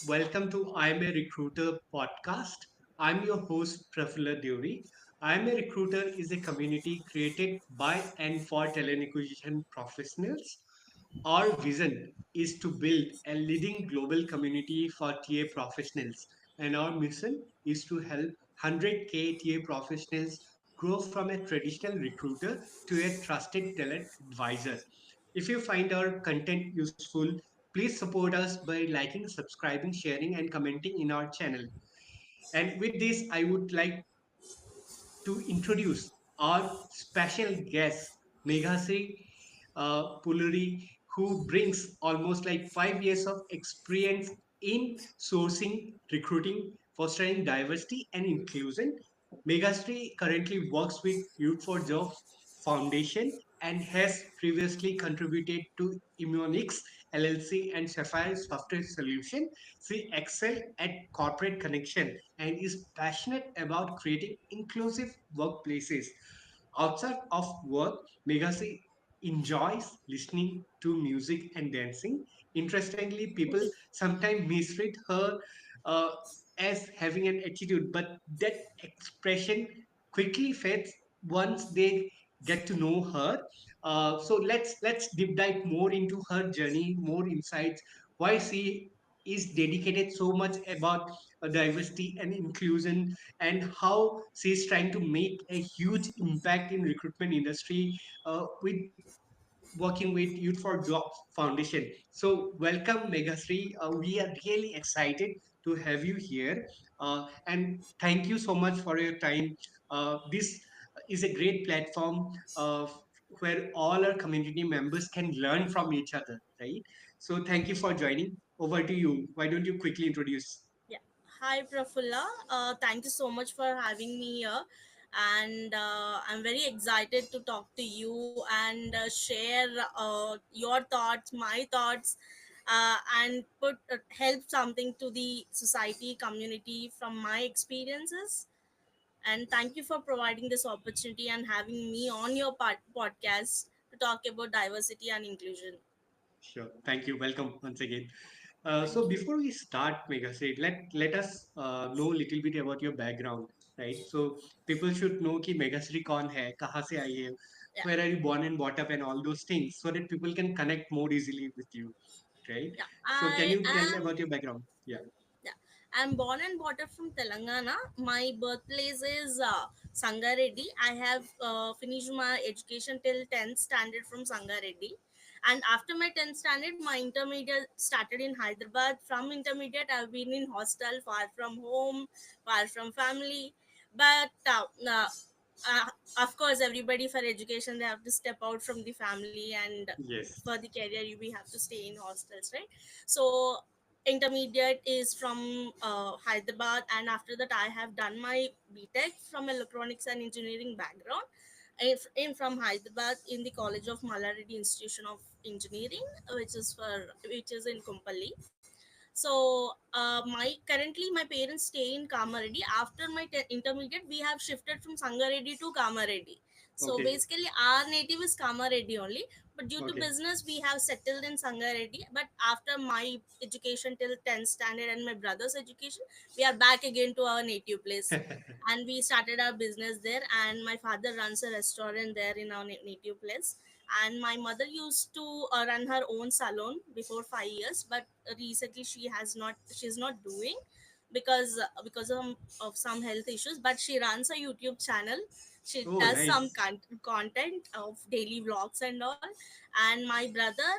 Welcome to I'm a Recruiter podcast. I'm your host, Prafulla Devi. I'm a Recruiter is a community created by and for talent acquisition professionals. Our vision is to build a leading global community for TA professionals, and our mission is to help 100K TA professionals grow from a traditional recruiter to a trusted talent advisor. If you find our content useful, please support us by liking, subscribing, sharing, and commenting in our channel. And with this, I would like to introduce our special guest, Meghasri Puluri, who brings almost like 5 years of experience in sourcing, recruiting, fostering diversity and inclusion. Meghasri currently works with Youth for Jobs Foundation and has previously contributed to Immunix LLC and Sapphire Software Solution. She excelled at corporate connection and is passionate about creating inclusive workplaces. Outside of work, Megasi enjoys listening to music and dancing. Interestingly, people sometimes misread her uh, as having an attitude, but that expression quickly fades once they get to know her. So let's deep dive more into her journey, more insights, why she is dedicated so much about diversity and inclusion, and how she's trying to make a huge impact in recruitment industry with working with Youth for Jobs Foundation. So welcome, Meghasri. We are really excited to have you here, and thank you so much for your time. This is a great platform where all our community members can learn from each other, right? So thank you for joining. Over to you. Why don't you quickly introduce? Yeah. Hi, Prafulla. Thank you so much for having me here. And I'm very excited to talk to you and share your thoughts, my thoughts, and help something to the society, community from my experiences. And thank you for providing this opportunity and having me on your podcast to talk about diversity and inclusion. Sure. Thank you. Welcome once again. Thank So you. before we start, Mega, say let us know a little bit about your background, right? So people should know कि Meghasri कौन है, कहाँ से आई है, Yeah. where are you born and brought up, and all those things, so that people can connect more easily with you, right? Yeah. So can I you tell am about your background? Yeah. Yeah, I'm born and brought up from Telangana. My birthplace is Sangareddy. I have finished my education till 10th standard from Sangareddy. And after my 10th standard, my intermediate started in Hyderabad. From intermediate, I've been in hostel, far from home, far from family. But of course, everybody for education, they have to step out from the family, and Yes. for the career, we have to stay in hostels, right? So intermediate is from Hyderabad, and after that I have done my BTech from electronics and engineering background in from Hyderabad in the College of Malareddy Institution of Engineering, which is in Kumpally. So my parents stay in Kamareddy. After my intermediate, we have shifted from Sangareddy to Kamareddy. So Okay. basically, our native is Kamareddy only. But due to Okay. business, we have settled in Sangareddy. But after my education till 10th standard and my brother's education, we are back again to our native place. And we started our business there. And my father runs a restaurant there in our native place. And my mother used to run her own salon before 5 years, but recently she's not doing because of some health issues, but she runs a YouTube channel. She Oh, does some nice. content of daily vlogs and all. And my brother,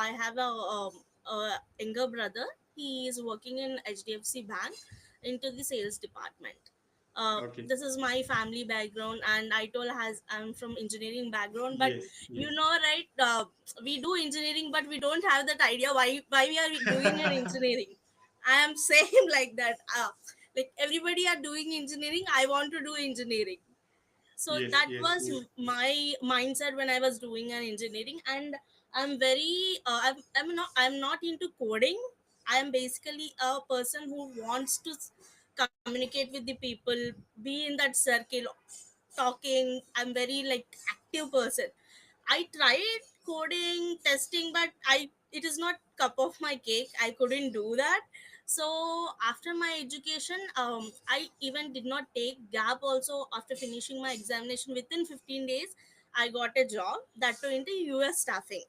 I have a younger brother. He is working in HDFC Bank into the sales department. Okay. This is my family background, and I told has I'm from engineering background. But Yes. you Yes. know, right? We do engineering, but we don't have that idea why we are doing an engineering. I am same like that. Like everybody are doing engineering, I want to do engineering. So Yes. that Yes. was Yes. my mindset when I was doing an engineering. And I'm very I'm not into coding. I am basically a person who wants to communicate with the people, be in that circle, talking. I'm very like active person. I tried coding testing, but I it is not cup of my cake. I couldn't do that. So after my education, I even did not take gap also. After finishing my examination, within 15 days I got a job, that too into US staffing.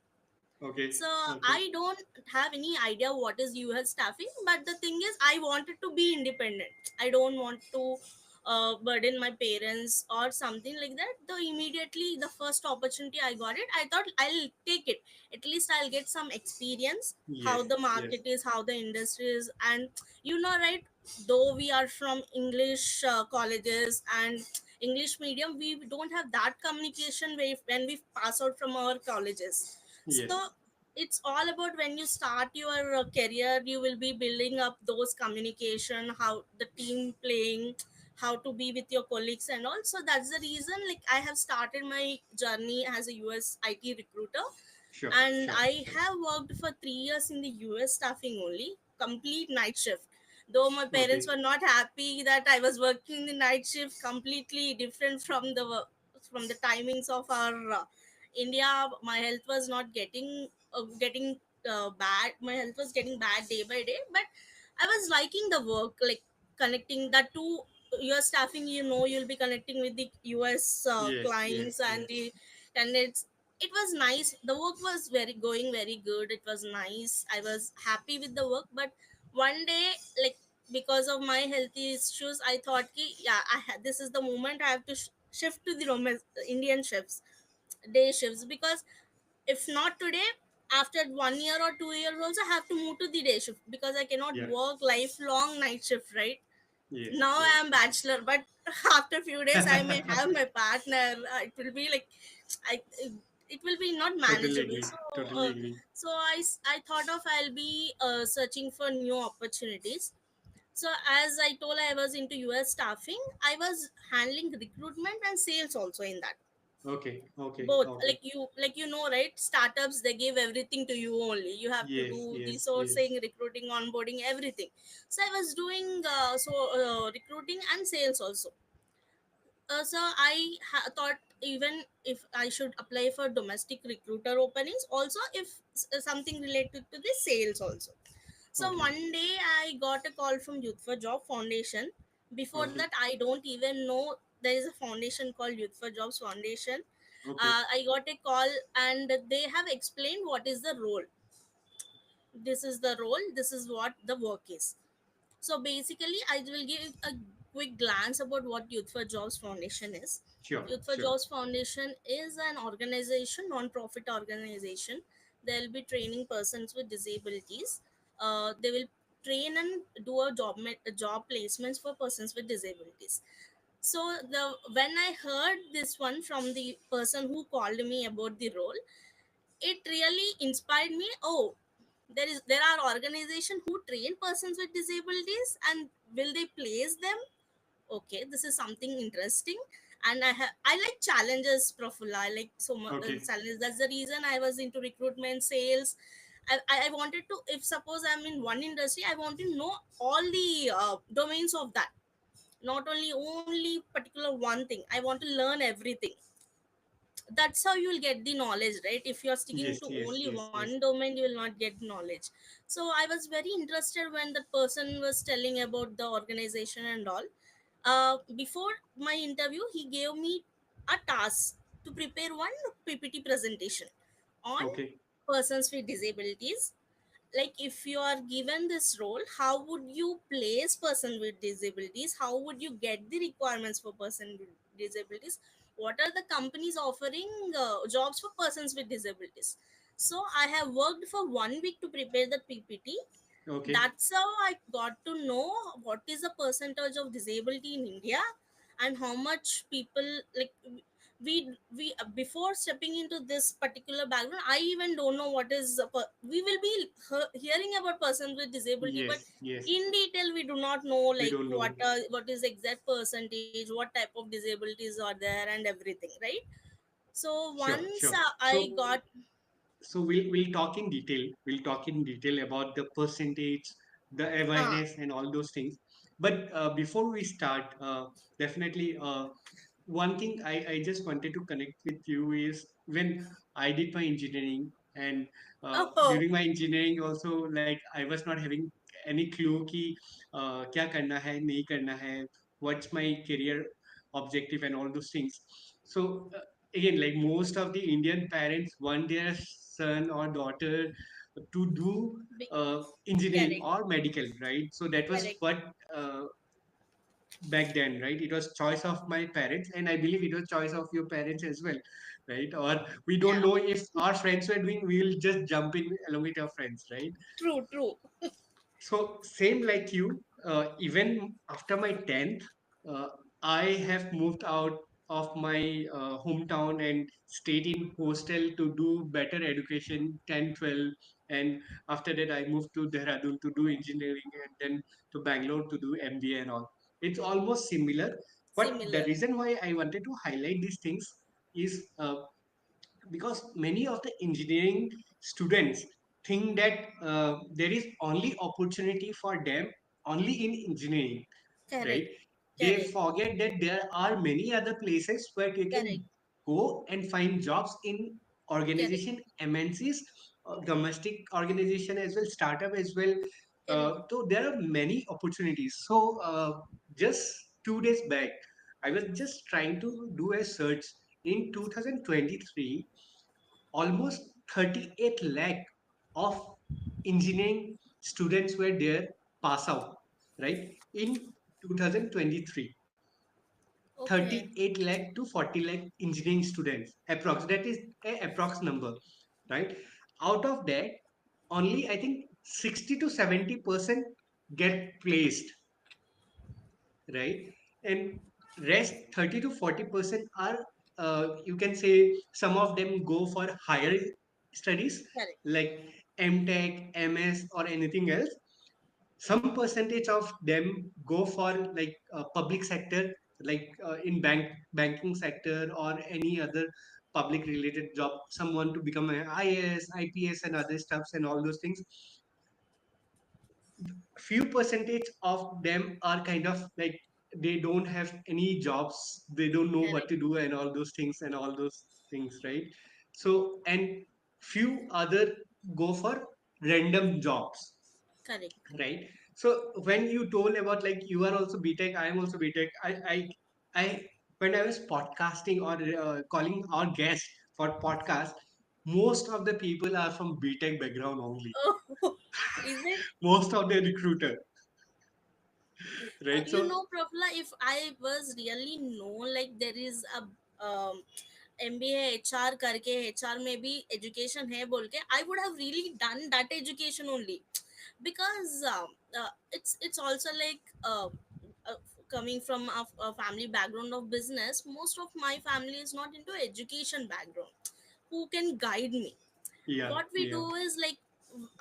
Okay. So Okay. I don't have any idea what is US staffing, but the thing is, I wanted to be independent. I don't want to burden my parents or something like that. Though immediately the first opportunity I got it, I thought I'll take it. At least I'll get some experience, how Yes. the Yes. market is, how the industry is, and right. Though we are from English colleges and English medium, we don't have that communication when we pass out from our colleges. So Yes. it's all about when you start your career, you will be building up those communication, how the team playing, how to be with your colleagues and all. So that's the reason, like, I have started my journey as a US IT recruiter. Sure. And Sure. I Sure. have worked for 3 years in the US staffing only, complete night shift. Though my parents Okay. were not happy that I was working the night shift, completely different from the timings of our India. My health was not getting bad. My health was getting bad day by day, but I was liking the work, like connecting that to your staffing. You'll be connecting with the US Yes. clients Yes. and Yes. the candidates. It was nice. The work was very good. It was nice. I was happy with the work, but one day, like, because of my health issues, I thought ki, yeah, this is the moment I have to shift to the Indian shifts, day shifts, because if not today, after 1 year or 2 years also, I have to move to the day shift, because I cannot Yeah. work lifelong night shift, right? Yes. Now I Yes. am bachelor, but after few days I may have my partner. It will be like, I it will be not Totally manageable. agree. So Totally agree. I thought of I'll be searching for new opportunities. So as I told, I was into US staffing. I was handling recruitment and sales also in that. Okay. Okay. Both, Okay. right? Startups, they give everything to you only. You have to Yes. do the Yes. Yes. sourcing, recruiting, onboarding, everything. So I was doing recruiting and sales also. So thought, even if I should apply for domestic recruiter openings also, if something related to the sales also. So Okay. one day I got a call from Youth for Job Foundation. Before Okay. that, I don't even know there is a foundation called Youth for Jobs Foundation. Okay. I got a call, and they have explained what is the role. This is the role, this is what the work is. So basically, I will give a quick glance about what Youth for Jobs Foundation is. Sure. Youth for Sure. Jobs Foundation is an organization, non-profit organization. They'll be training persons with disabilities. They will train and do job placements for persons with disabilities. So when I heard this one from the person who called me about the role, it really inspired me. Oh, there are organizations who train persons with disabilities, and will they place them? Okay, this is something interesting. And I like challenges, Profula. I like so much Okay. challenges. That's the reason I was into recruitment, sales. I wanted to, if suppose I'm in one industry, I want to know all the domains of that, not only particular one thing. I want to learn everything. That's how you will get the knowledge, right? If you are sticking Yes. to Yes. only Yes. one Yes. domain, you will not get knowledge. So I was very interested when the person was telling about the organization and all. Before my interview, he gave me a task to prepare one PPT presentation on Okay. persons with disabilities. Like, if you are given this role, how would you place person with disabilities? How would you get the requirements for person with disabilities? What are the companies offering jobs for persons with disabilities? So I have worked for 1 week to prepare the PPT. Okay. That's how I got to know what is the percentage of disability in India, and how much people, like, we before stepping into this particular background, I even don't know what is we will be hearing about persons with disability, but Yes. Yes. in detail we do not know, We like, don't know. what is the exact percentage, what type of disabilities are there, and everything, right? So Sure. once Sure. I got So we'll talk in detail. We'll talk in detail about the percentage, the uh, awareness, and all those things. But before we start, definitely one thing I just wanted to connect with you is when I did my engineering And Oh, during my engineering also, like I was not having any clue कि क्या करना है नहीं करना है, what's my career objective and all those things. So again, like most of the Indian parents want their son or daughter to do be- engineering correct, or medical, right? So that was correct. what back then, right? It was choice of my parents, and I believe it was choice of your parents as well, right? Or we don't Yeah, know if our friends were doing, we'll just jump in along with our friends, right? true, true. So same like you, even after my 10th, uh, I have moved out of my hometown and stayed in hostel to do better education 10, 12. And after that, I moved to Dehradun to do engineering and then to Bangalore to do MBA and all. It's almost similar. But the Similar. reason why I wanted to highlight these things is because many of the engineering students think that there is only opportunity for them only in engineering, right? Correct, They correct, forget that there are many other places where you can correct, go and find jobs in correct, organization MNCs, domestic organization as well, startup as well. correct. So there are many opportunities. So just 2 days back I was just trying to do a search. In 2023, almost 38 lakh of engineering students were there pass out, right? In 2023, Okay, 38 lakh to 40 lakh engineering students approx, that is a approx number, right? Out of that, only I think 60 to 70% get placed, right? And rest 30 to 40% are, you can say, some of them go for higher studies correct, like MTech, MS, or anything else. Some percentage of them go for like public sector, like in banking sector or any other public related job. Someone to become an IAS, IPS, and other stuffs and all those things. Few percentage of them are kind of like they don't have any jobs, they don't know what correct, to do and all those things, right? So and few other go for random jobs, correct. right? So when you told about like you are also BTech, I am also BTech, I when I was podcasting or calling our guests for podcast, most of the people are from BTech background only, Oh, is it? most of the recruiter, right? You So know, Prafula, if I was really know like there is a MBA HR करके HR में भी education है बोल के, I would have really done that education only, because it's also like uh, coming from a family background of business. Most of my family is not into education background. Who can guide me? yeah, What we yeah, do is like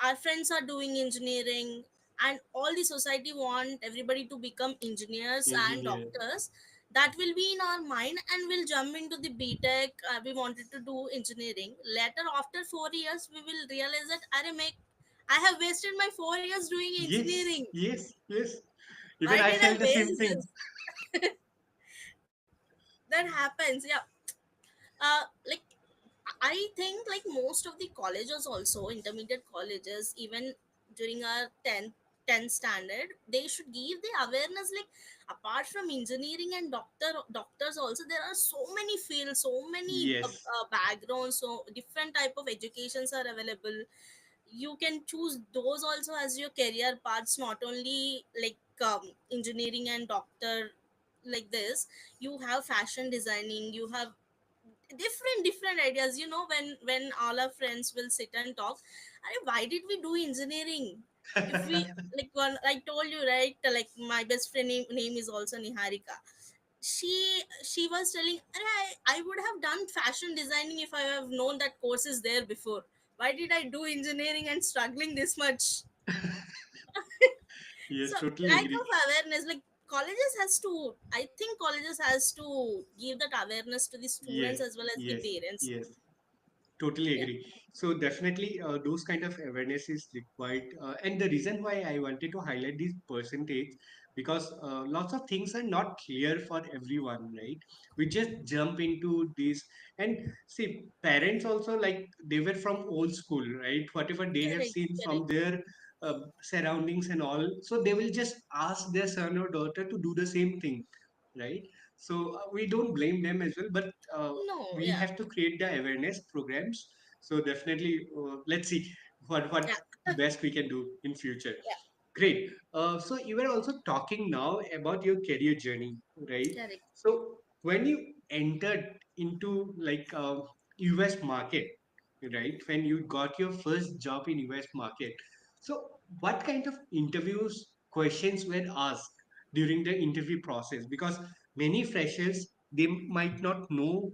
our friends are doing engineering, and all the society want everybody to become engineers and engineer, doctors. That will be in our mind and we'll jump into the BTech. We wanted to do engineering. Later, after 4 years, we will realize that I have wasted my 4 years doing yes, engineering. yes, yes, even Why I did I felt the same waste thing. this? That happens, yeah. Like I think like most of the colleges, also intermediate colleges, even during our 10th standard, they should give the awareness like apart from engineering and doctors also there are so many fields, so many Yes, backgrounds, so different type of educations are available. You can choose those also as your career paths, not only like engineering and doctor. Like this, you have fashion designing, you have different ideas, when all our friends will sit and talk. Why did we do engineering? If we, like, one I told you, right, like my best friend name is also Niharika. She was telling, I would have done fashion designing if I have known that course is there before. Why did I do engineering and struggling this much? yes, So totally lack agree. of awareness, like colleges has to, I think colleges has to give that awareness to the students Yes, as well as the yes, parents. yes. Totally Yeah, agree. So definitely, those kind of awareness is required. And the reason why I wanted to highlight this percentage, because lots of things are not clear for everyone, right? We just jump into this, and see, parents also, like, they were from old school, right? Whatever they have correct, seen correct. from their surroundings and all, so they will just ask their son or daughter to do the same thing, right? So we don't blame them as well, but No, we yeah, have to create the awareness programs. So definitely, let's see what yeah, best we can do in future. yeah, Great. So you were also talking now about your career journey, right? correct. So when you entered into like US market, right? When you got your first job in US market, so what kind of interviews questions were asked during the interview process? Because many freshers, they might not know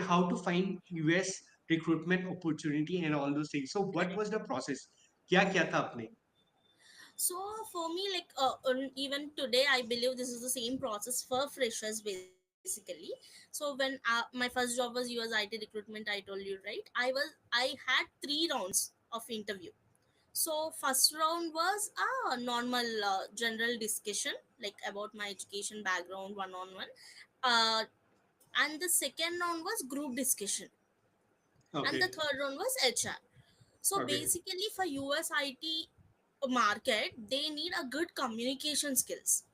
how to find US recruitment opportunity and all those things. So what was the process? क्या किया था आपने? So for me, like even today, I believe this is the same process for freshers basically. So when my first job was US IT recruitment, I told you, right? I had 3 rounds of interview. So first round was a normal general discussion, like about my education background, one on one. Uh, and the second round was group discussion, and the Okay. third round was HR. So Okay. basically, for US IT market, they need a good communication skills.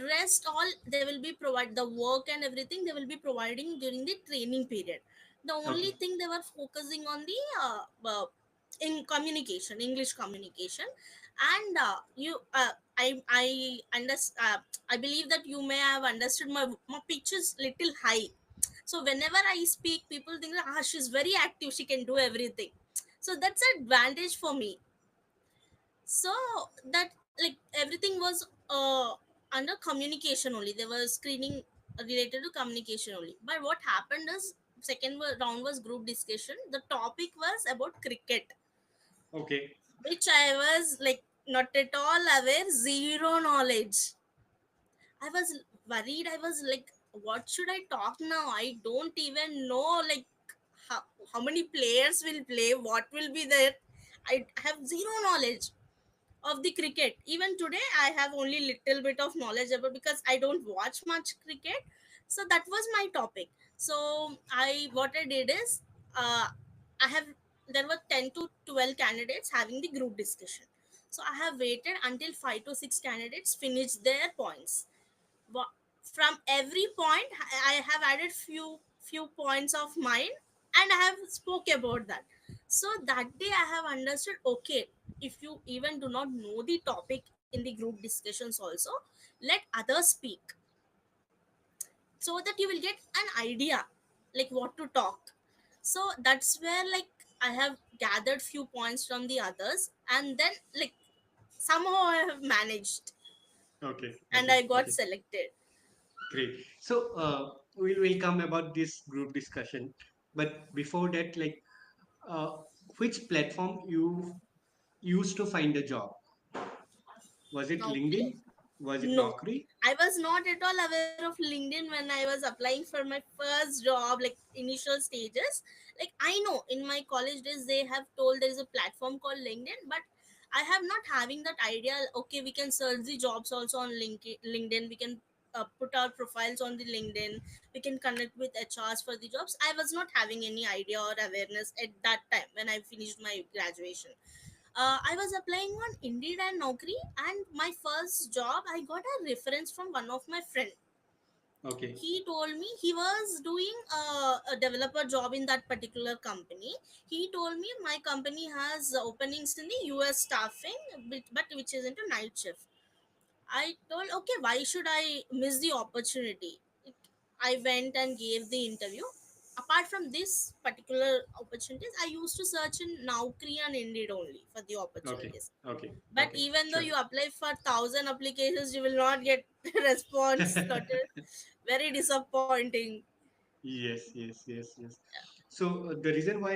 Rest all they will be provide the work and everything they will be providing during the training period. The only Okay. thing they were focusing on the in communication, English communication. And you I believe that you may have understood my pitch is little high. So whenever I speak, people think that she's very active, she can do everything. So that's an advantage for me. So that, like, everything was under communication only. They were screening related to communication only. But what happened is round was group discussion. The topic was about cricket, Okay. which I was like not at all aware, zero knowledge. I was worried. I was like, what should I talk now? I don't even know, like, how, how many players will play, what will be there. I have zero knowledge of the cricket. Even today I have only little bit of knowledge about, because I don't watch much cricket. So that was my topic. So I what I did is, uh, I have there were 10 to 12 candidates having the group discussion. So I have waited until 5 to 6 candidates finished their points. From every point I have added few points of mine, and I have spoke about that. So that day I have understood, okay, if you even do not know the topic in the group discussions also, let others speak, so that you will get an idea like what to talk. So that's where, like, I have gathered few points from the others, and then, like, somehow I have managed, Okay. and Okay. I got Okay. selected. Great. So we'll come about this group discussion, but before that, like, uh, which platform you used to find a job? Was it Naukri? LinkedIn? Was it No, Naukri? I was not at all aware of LinkedIn when I was applying for my first job, like initial stages. Like, I know in my college days they have told there is a platform called LinkedIn, but I have not having that idea. Okay, we can search the jobs also on LinkedIn. We can put our profiles on the LinkedIn. We can connect with HRs for the jobs. I was not having any idea or awareness at that time when I finished my graduation. I was applying on Indeed and Naukri, and my first job, I got a reference from one of my friend. Okay. He told me he was doing a developer job in that particular company. He told me my company has openings in the US staffing, but which is into night shift. I told, okay, why should I miss the opportunity? I went and gave the interview. Apart from this particular opportunities, I used to search in Naukri and Indeed only for the Okay. opportunities. Okay. But Okay. even though Sure. you apply for 1,000 applications, you will not get response. That is very disappointing. Yes, yes, yes, yes. So the reason why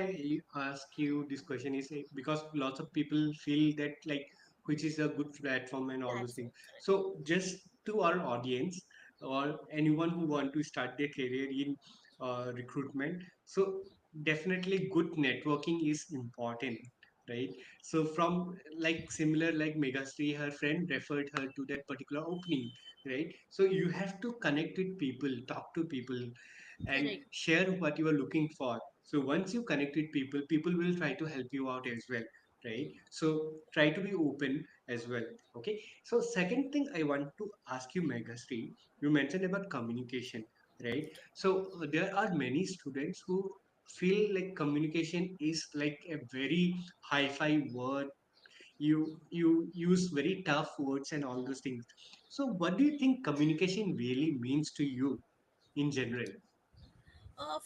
I ask you this question is because lots of people feel that, like, which is a good platform and all those things. Platform, correct. So just to our audience or anyone who want to start their career in recruitment, so definitely good networking is important, right? So from like similar like Megasri, her friend referred her to that particular opening, right? So you have to connect with people, talk to people, and Correct. share what you are looking for. So once you connect with people, people will try to help you out as well, right? So try to be open as well. Okay. So second thing I want to ask you, Megasri, you mentioned about communication, right? So there are many students who feel like communication is like a very hi-fi word. You use very tough words and all those things. So what do you think communication really means to you in general?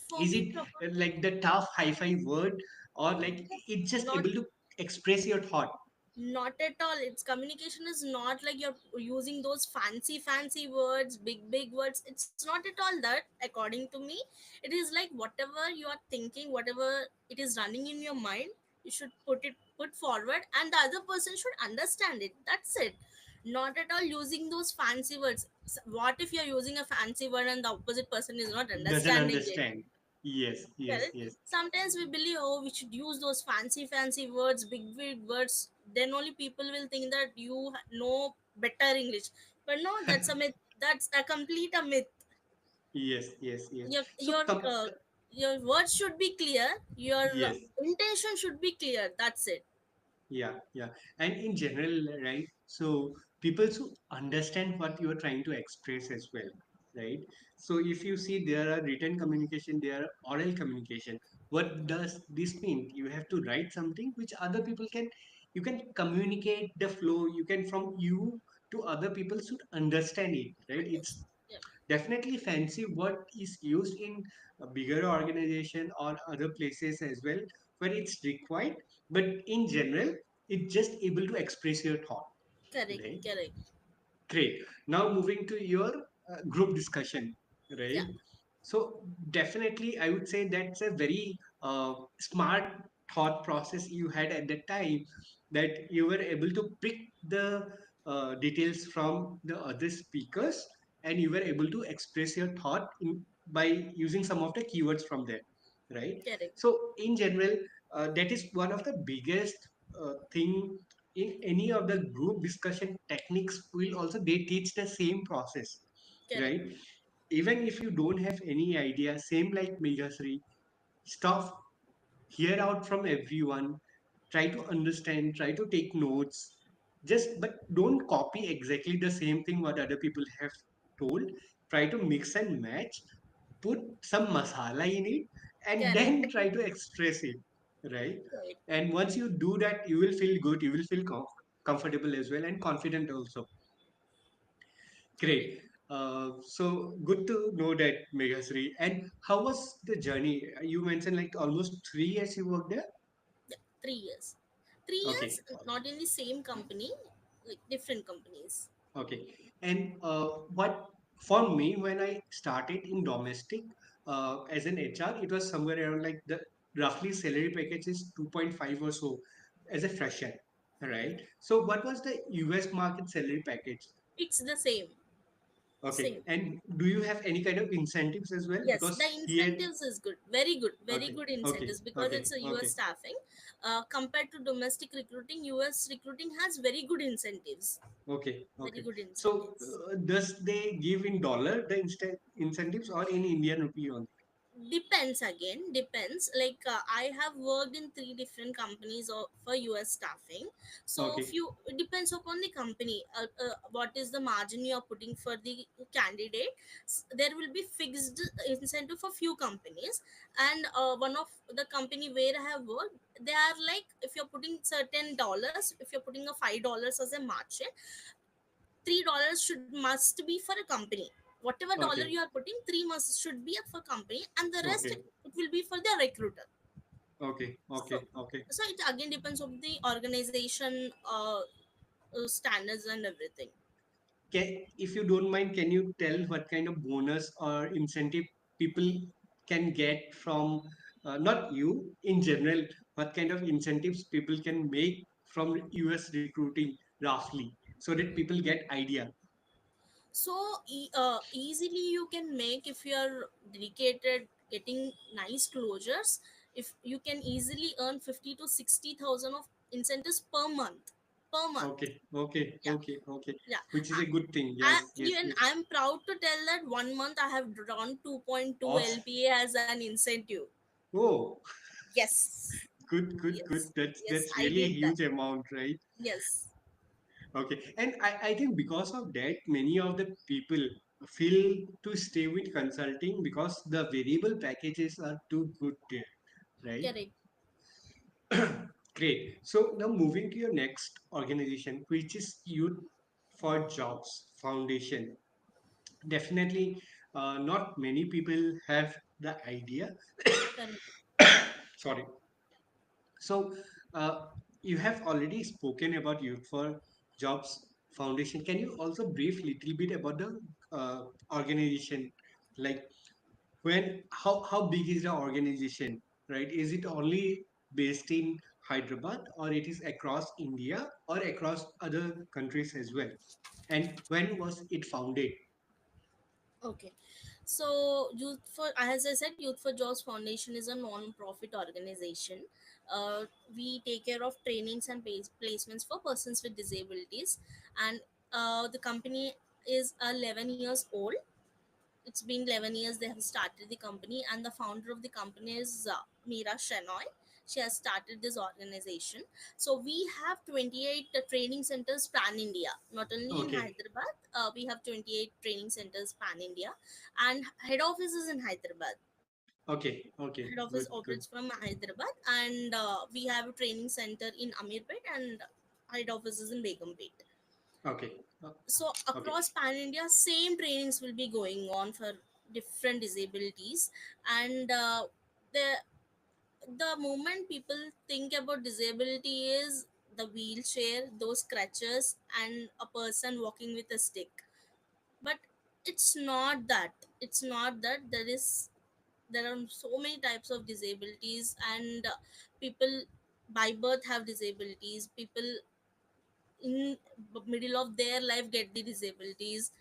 For Is me, it like the tough hi-fi word, or like it's just not able to express your thought? not at all. It's communication is not like you're using those fancy words, big words. It's not at all that. According to me, it is like whatever you are thinking, whatever it is running in your mind, you should put forward, and the other person should understand it. That's it. Not at all using those fancy words. What if you're using a fancy word and the opposite person is not Doesn't understanding it? understand. Yes, yes, Correct. yes. Sometimes we believe, oh, we should use those fancy words, big words. Then only people will think that you know better English. But no, that's a myth. That's a complete a myth. Yes, yes, yes. Your So your uh, your words should be clear. Your yes. intention should be clear. That's it. Yeah, yeah. And in general, right? So people should understand what you are trying to express as well, right? So if you see there are written communication, there are oral communication. What does this mean? You have to write something which other people can, you can communicate the flow. You can from you to other people should understand it, right? It's Yeah. definitely fancy what is used in a bigger organization or other places as well where it's required, but in general it's just able to express your thought, Correct. right? Correct. Great. Now moving to your group discussion, Yeah. right? So definitely, I would say that's a very smart thought process you had at that time, that you were able to pick the details from the other speakers, and you were able to express your thought by using some of the keywords from there, right? Correct. So in general, that is one of the biggest thing in any of the group discussion techniques. Will also they teach the same process, Correct. right? Even if you don't have any idea, same like Meghasri, stop, hear out from everyone, try to understand, try to take notes, just but don't copy exactly the same thing what other people have told. Try to mix and match, put some masala in it, and Correct. then try to express it, right? Correct. And once you do that, you will feel good, you will feel comfortable as well, and confident also. Correct. Great. So good to know that, Meghasri. And how was the journey? You mentioned like almost 3 years you worked there. Yeah. 3 years. 3 years, Okay. not in the same company, like different companies. Okay. And what for me when I started in domestic as an HR, it was somewhere around like the roughly salary package is 2.5 or so as a fresher, right? So what was the US market salary package? It's the same. Okay. Same. And do you have any kind of incentives as well? Yes, the Because here, incentives is good, very okay, good okay, incentives, because okay, it's a US okay, staffing. Compared to domestic recruiting, US recruiting has very good incentives. okay, Very okay. good So, incentives. does they give in dollar the incentives or in Indian rupee only? Depends, again, depends. Like I have worked in three different companies for US staffing. So Okay, few, it depends upon the company, what is the margin you are putting for the candidate. There will be fixed incentive for few companies, and one of the company where I have worked, they are like, if you're putting certain dollars, if you're putting a $5 as a margin, $3 should must be for a company. Whatever dollar you okay, are putting, three must should be for company, and the rest okay, it will be for the recruiter. okay, So, okay, okay. so it again depends on the organization standards and everything. If you don't mind, can you tell what kind of bonus or incentive people can get from, not you, in general, what kind of incentives people can make from US recruiting roughly, so that people get idea? So easily you can make if you are dedicated getting nice closures, if you can easily earn 50 to 60,000 of incentives per month, per month. Okay, okay, Yeah, okay. yeah. Which is a good thing. I, Yes, yes, even yes. I'm proud to tell that 1 month I have drawn 2.2 Awesome. LPA as an incentive. Oh, Yes, good. yes, yes, That's I really a did that. huge amount, right? Yes, Okay, and I think because of that, many of the people feel to stay with consulting because the variable packages are too good there, right? correct. Great. So now moving to your next organization, which is Youth for Jobs Foundation. Definitely, not many people have the idea. Correct. Sorry. So, uh, you have already spoken about Youth for Jobs Foundation. Can you also brief little bit about the organization? Like how big is the organization, right? Is it only based in Hyderabad, or it is across India or across other countries as well? And when was it founded? Okay. So, as I said, Youth for Jobs Foundation is a non-profit organization. We take care of trainings and placements for persons with disabilities, and the company is 11 years old. It's been 11 years they have started the company, and the founder of the company is Meera Shenoy. She has started this organization. So we have 28 training centers pan India, not only in Okay, Hyderabad. We have 28 training centers pan India, and head office is in Hyderabad. okay, Head office good. operates from Hyderabad, and we have a training center in Amirpet, and head office is in Begumpet. Okay, So okay, across pan India, same trainings will be going on for different disabilities, and the moment people think about disability is the wheelchair, those crutches, and a person walking with a stick. But it's not that. It's not that. There are so many types of disabilities, and people by birth have disabilities. People in middle of their life get the disabilities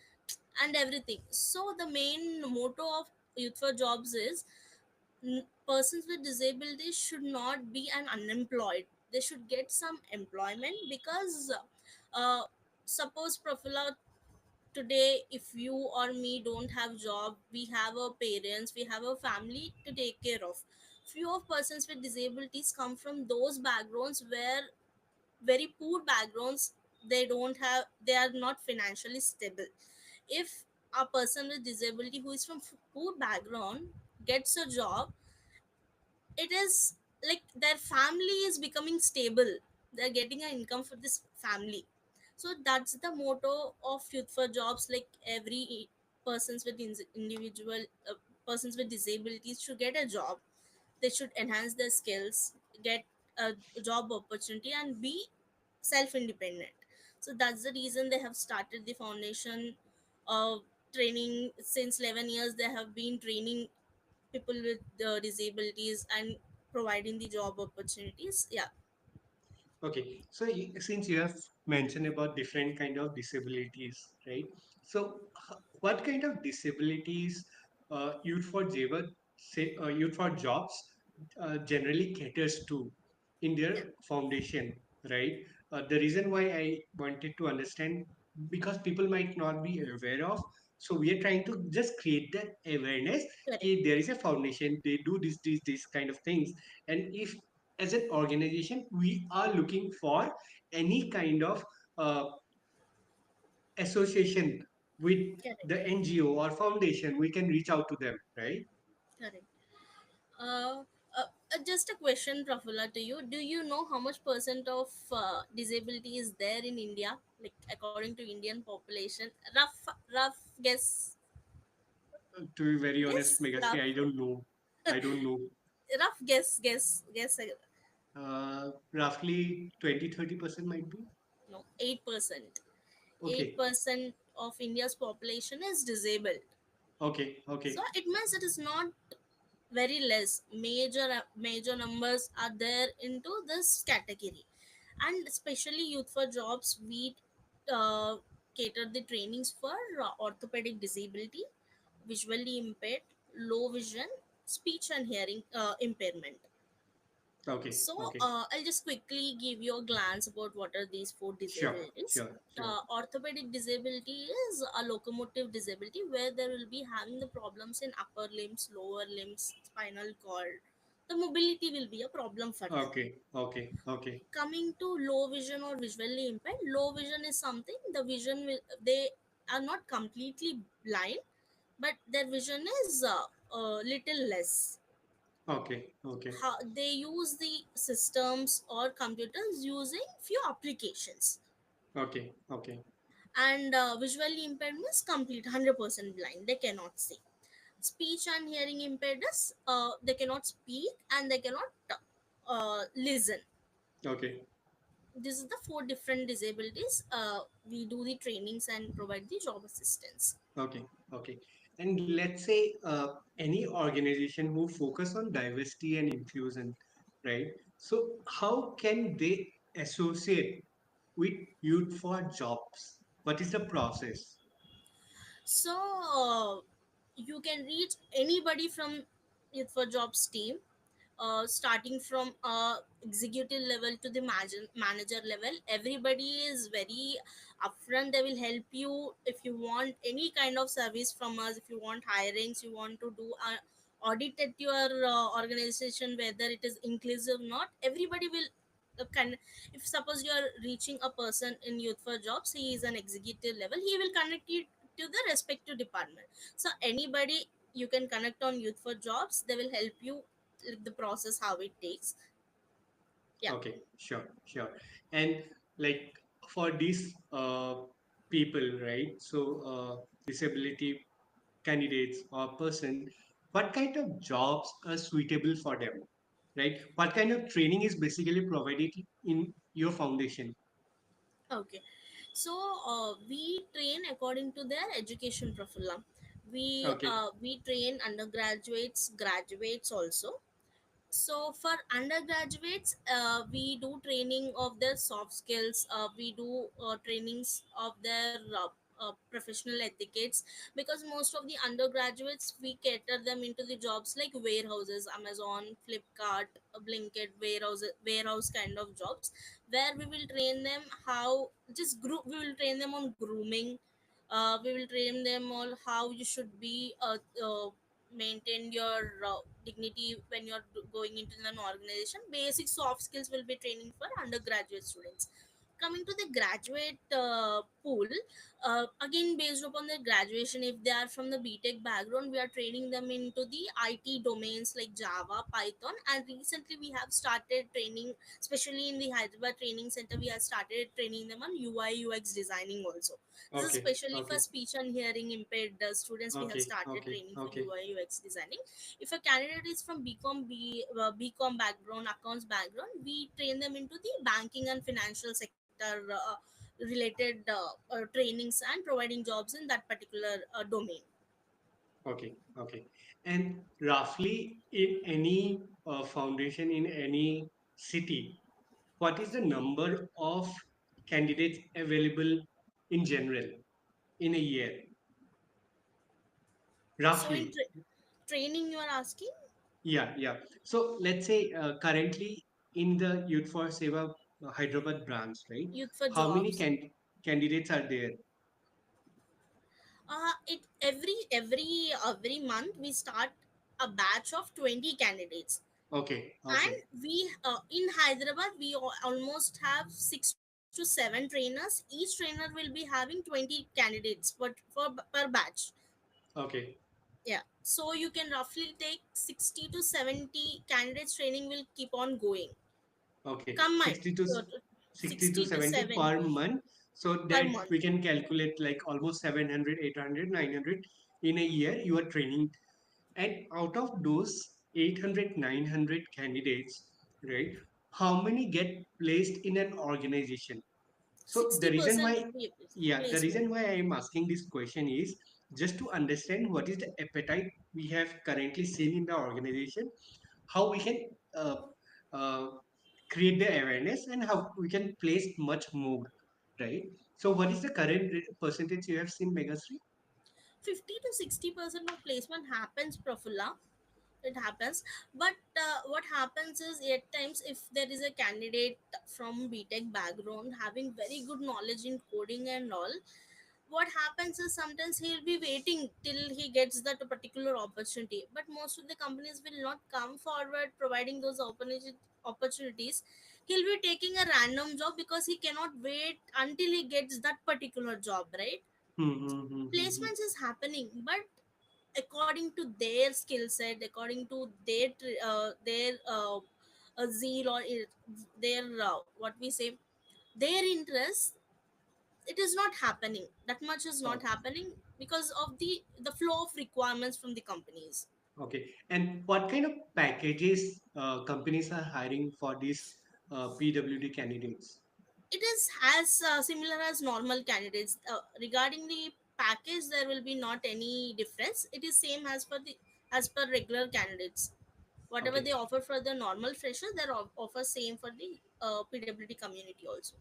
and everything. So the main motto of Youth for Jobs is, persons with disabilities should not be an unemployed. They should get some employment, because uh, suppose Profila, today if you or me don't have job, we have our parents, we have a family to take care of. Few of persons with disabilities come from those backgrounds where very poor backgrounds, they are not financially stable. If a person with disability who is from poor background gets a job, it is like their family is becoming stable, they're getting an income for this family. So that's the motto of Youth for Jobs. Like every persons with individual persons with disabilities should get a job, they should enhance their skills, get a job opportunity, and be self independent. So that's the reason they have started the foundation. Training since 11 years, they have been training people with disabilities and providing the job opportunities. Yeah, okay. So since you have mentioned about different kind of disabilities, right? So what kind of disabilities Youth for Java, say Youth for Jobs generally caters to in their yeah, foundation, right? The reason why I wanted to understand, because people might not be aware of, so we are trying to just create that awareness. correct, If there is a foundation, they do this kind of things, and if as an organization we are looking for any kind of uh, association with correct, the NGO or foundation, we can reach out to them, right? correct. Uh, just a question, Prafula, to you. Do you know how much percent of disability is there in India, like according to Indian population? Rough guess. To be very honest, Guess, Megashri, rough, I don't know. rough guess. Roughly 20-30% might be. No, 8%. eight Okay, percent of India's population is disabled. So okay. it means it is not very less. Major numbers are there into this category, and especially Youth for Jobs, we uh, cater the trainings for orthopedic disability, visually impaired, low vision, speech and hearing impairment. Okay. So Okay. I'll just quickly give you a glance about what are these four Sure. disabilities. Sure. Sure. Orthopedic disability is a locomotive disability where they will be having the problems in upper limbs, lower limbs, spinal cord. The mobility will be a problem for them. Okay. Okay. Okay. Coming to low vision or visually impaired, low vision is something the vision will, they are not completely blind, but their vision is little less. Okay. Okay. How they use the systems or computers using few applications. Okay. Okay. And visually impaired means complete 100% blind, they cannot see. Speech and hearing impaired is they cannot speak and they cannot listen. Okay. This is the four different disabilities. We do the trainings and provide the job assistance. Okay. Okay. And let's say any organization who focus on diversity and inclusion, right? So how can they associate with Youth for Jobs? What is the process? So you can reach anybody from Youth for Jobs team, starting from executive level to the manager level. Everybody is very upfront, they will help you if you want any kind of service from us. If you want hirings, you want to do a audit at your organization whether it is inclusive or not, everybody will can. If suppose you are reaching a person in Youth for Jobs, he is an executive level, he will connect you to the respective department. So anybody you can connect on Youth for Jobs, they will help you, like the process how it takes. Yeah. Okay, sure, sure. And like for these people, right? So disability candidates or person, what kind of jobs are suitable for them, right? What kind of training is basically provided in your foundation? Okay. So we train according to their education profile. Okay, We train undergraduates, graduates also. So for undergraduates, we do training of their soft skills. We do trainings of their professional etiquettes, because most of the undergraduates we cater them into the jobs like warehouses, Amazon, Flipkart, Blinkit, warehouse kind of jobs, where we will train them how just group. We will train them on grooming. We will train them on how you should be maintain your dignity when you're going into an organization. Basic soft skills will be training for undergraduate students. Coming to the graduate pool, again based upon their graduation, if they are from the BTech background, we are training them into the IT domains like Java, Python, and recently we have started training, especially in the Hyderabad Training Center, we have started training them on UI UX designing also. This is okay, especially for okay, speech and hearing impaired students. We have okay, started okay, training for okay, UI UX designing. If a candidate is from BCom background, accounts background, we train them into the banking and financial sector related trainings and providing jobs in that particular domain. okay, okay. And roughly in any foundation in any city, what is the number of candidates available in general in a year? So in Roughly. training, you are asking Yeah, yeah. So let's say currently in the Youth for Seva Hyderabad branch, right? Youth for How many Jobs. candidates are there? It every month we start a batch of 20 candidates. Okay, okay, And we in Hyderabad we almost have 6 to 7 trainers. Each trainer will be having 20 candidates per batch. okay, Yeah, so you can roughly take 60 to 70 candidates. Training will keep on going. okay. Come my 60 to uh, 60 to 60 to 70 7 per month. So per that month. we can calculate like almost 700, 800, 900 in a year you are training. And out of those 800, 900 candidates, right? How many get placed in an organization? So the reason 60% why, will be yeah, the placement. reason why I am asking this question is just to understand what is the appetite we have currently seen in the organization, how we can uh, uh, create the awareness, and how we can place much more, right? So what is the current percentage you have seen, Megasri? 50 to 60% of placement happens, Profula. it happens. But what happens is, at times, if there is a candidate from BTech background having very good knowledge in coding and all, what happens is sometimes he'll be waiting till he gets that particular opportunity, but most of the companies will not come forward providing those opportunities. He'll be taking a random job because he cannot wait until he gets that particular job, right? Hmm, hmm, hmm, hmm, hmm. Placements is happening, but according to their skill set, according to their zeal, or their what we say, their interest, it is not happening. That much is not Okay. happening because of the flow of requirements from the companies. Okay. And what kind of packages companies are hiring for these PWD candidates? It is as similar as normal candidates. Regarding the package, there will be not any difference. It is same as per the, as per regular candidates. Whatever Okay. they offer for the normal freshers, they offer same for the PWD community also.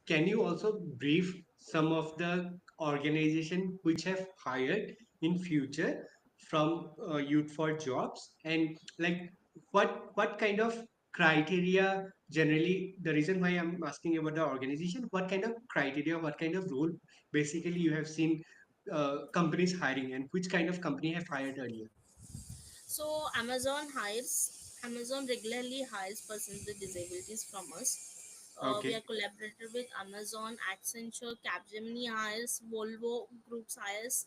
Can you also brief some of the organization which have hired in future from youth for jobs, and like what kind of criteria generally, the reason why I'm asking about the organization, what kind of criteria, what kind of role basically you have seen companies hiring, and which kind of company have hired earlier? So Amazon regularly hires persons with disabilities from us. We are Okay. collaborated with Amazon, Accenture, Capgemini hires, Volvo Groups hires,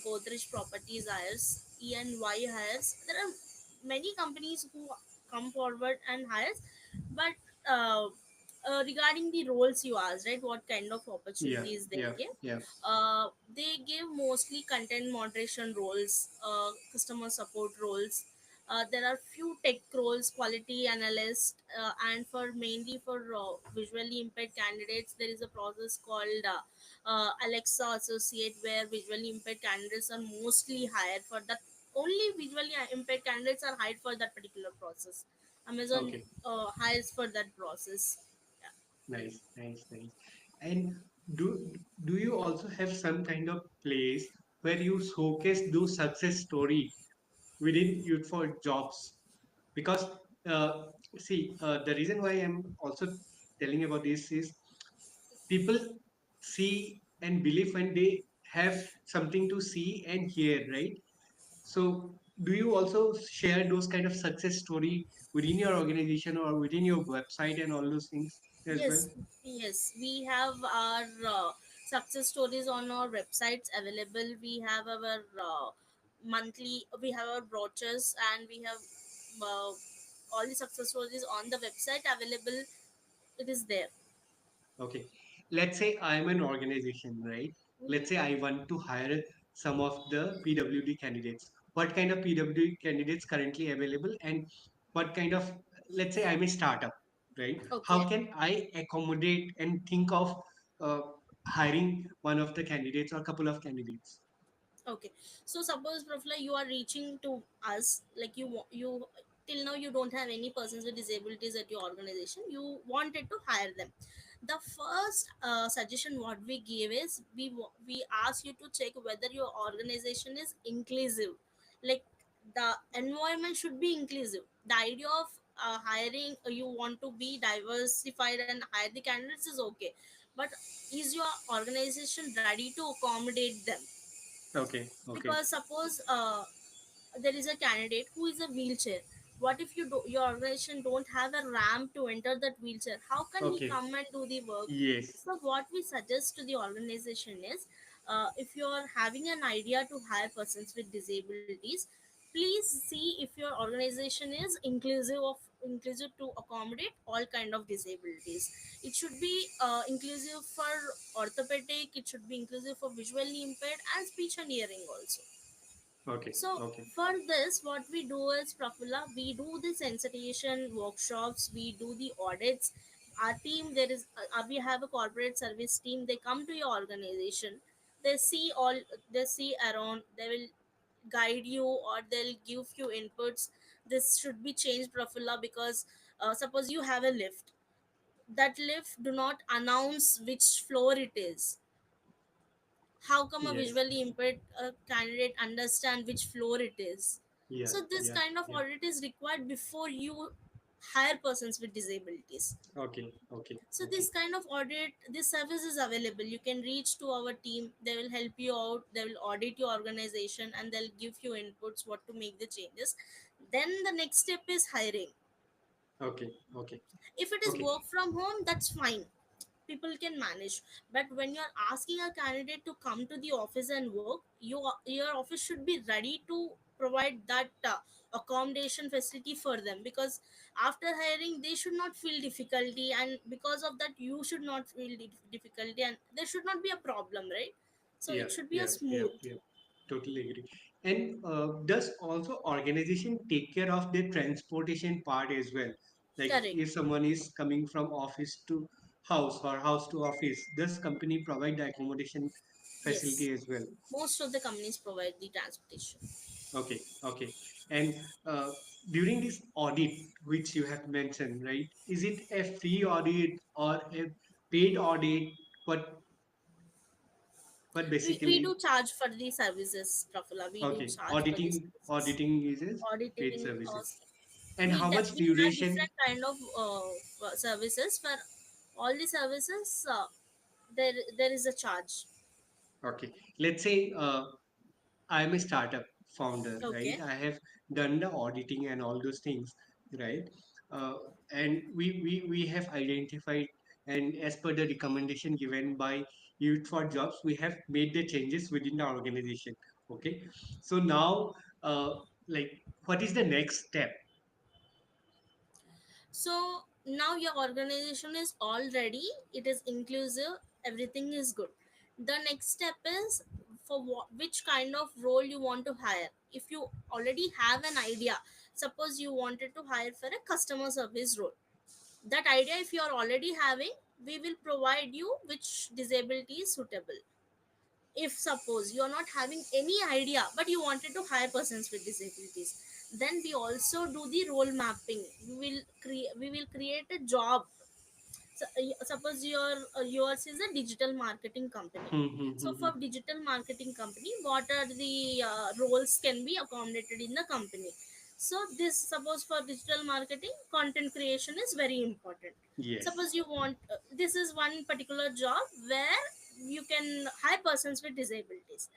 Godrej Properties hires, ENY hires. There are many companies who come forward and hires, but uh, regarding the roles you asked, right? What kind of Yeah, opportunities they yeah, give? yeah. They give mostly content moderation roles, customer support roles. There are few tech roles, quality analyst, and for mainly for visually impaired candidates, there is a process called Alexa Associate, where visually impaired candidates are mostly hired for that. Only visually impaired candidates are hired for that particular process. Amazon Okay. hires for that process. Yeah. Nice, nice, nice. And do you also have some kind of place where you showcase those success story within Youth for Jobs? Because see, the reason why I'm also telling about this is people see and believe when they have something to see and hear, right? So do you also share those kind of success story within your organization or within your website and all those things as well? Yes, yes, we have our success stories on our websites available. We have our we have our brochures, and we have uh, all the success stories on the website available. It is there. Okay. Let's say I'm an organization, right? Let's say Mhm. I want to hire some of the PWD candidates. What kind of PWD candidates currently available, and what kind of, let's say I'm a startup, right? How Okay. can I accommodate and think of uh, hiring one of the candidates or couple of candidates? Okay, so suppose Prafula, you are reaching to us, like you till now you don't have any persons with disabilities at your organization. You wanted to hire them. The first suggestion what we give is we ask you to check whether your organization is inclusive. Like, the environment should be inclusive. The idea of hiring, you want to be diversified and hire the candidates is okay, but is your organization ready to accommodate them? Okay, okay, Because suppose there is a candidate who is a wheelchair. What if your organization don't have a ramp to enter that wheelchair? How can he okay. come and do the work? Yes. So what we suggest to the organization is, if you are having an idea to hire persons with disabilities, please see if your organization is inclusive to accommodate all kind of disabilities. It should be inclusive for orthopedic, it should be inclusive for visually impaired and speech and hearing also. Okay, So okay, for this, what we do is, Prafula, we do the sensitization workshops, we do the audits. Our team, we have a corporate service team. They come to your organization, they see all, they see around, they will guide you, or they'll give you inputs. This should be changed, Prafula, because suppose you have a lift. That lift do not announce which floor it is. How come a yes. visually impaired candidate understand which floor it is? Yeah, So this yeah, kind of yeah. audit is required before you hire persons with disabilities. Okay, okay, So this okay. kind of audit, this service is available. You can reach to our team. They will help you out. They will audit your organization and they'll give you inputs what to make the changes. Then the next step is hiring. Okay, okay, If it is okay. work from home, that's fine. People can manage. But when you're asking a candidate to come to the office and work, your office should be ready to provide that accommodation facility for them, because after hiring they should not feel difficulty, and because of that you should not feel difficulty, and there should not be a problem, right? So Yeah, it should be a yeah, yeah, smooth. yeah. Totally agree. And does also organization take care of the transportation part as well? Like Correct. if someone is coming from office to house or house to office, does company provide the accommodation Yes, facility as well? most of the companies provide the transportation. Okay, okay. And during this audit, which you have mentioned, right? Is it a free audit or a paid audit? What, what We do basically? charge for the services, Prafula. We do Okay, charge for the services. auditing is paid Auditing, services. And how we much have duration? different kind of services. For all the services, there is a charge. Okay, let's say I'm a startup founder, right? Okay. I have done the auditing and all those things, right? Uh, and we have identified, and as per the recommendation given by Youth for Jobs, we have made the changes within the organization. Okay, so now, like, what is the next step? So now your organization is all ready. It is inclusive. Everything is good. The next step is for which kind of role you want to hire. If you already have an idea, suppose you wanted to hire for a customer service role, that idea if you are already having, we will provide you which disability is suitable. If suppose you are not having any idea but you wanted to hire persons with disabilities, then we also do the role mapping. We will create a job. So, suppose yours is a digital marketing company. Hmm, hmm, So hmm, for hmm. digital marketing company, what are the roles can be accommodated in the company? So this, suppose for digital marketing, content creation is very important. Yes. Suppose you want, this is one particular job where you can hire persons with disabilities.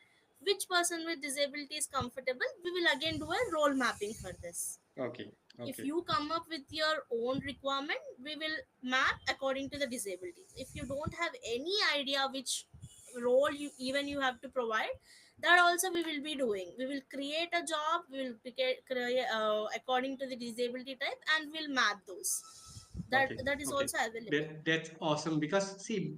Which person with disability is comfortable, we will again do a role mapping for this. Okay. If Okay. you come up with your own requirement, we will map according to the disabilities. If you don't have any idea which role you have to provide, that also we will be doing. We will create a job, we will create according to the disability type, and we'll map those. that Okay. that is Okay. also available. That's awesome because see,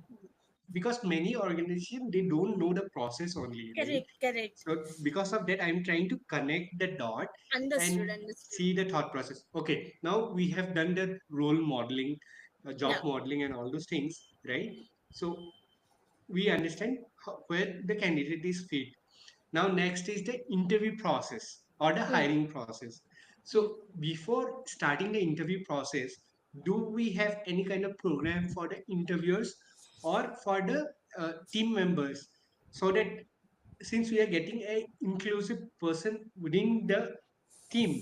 because many organizations they don't know the process only, right? Correct, correct. So because of that, I'm trying to connect the dot Understood, and understood. see the thought process. Okay, now we have done the role modeling, Yeah. job modeling, and all those things, right? So we understand how, where the candidate is fit. Now, next is the interview process or the Hmm. hiring process. Hmm. So, before starting the interview process, do we have any kind of program for the interviewers or for the team members so that since we are getting a inclusive person within the team,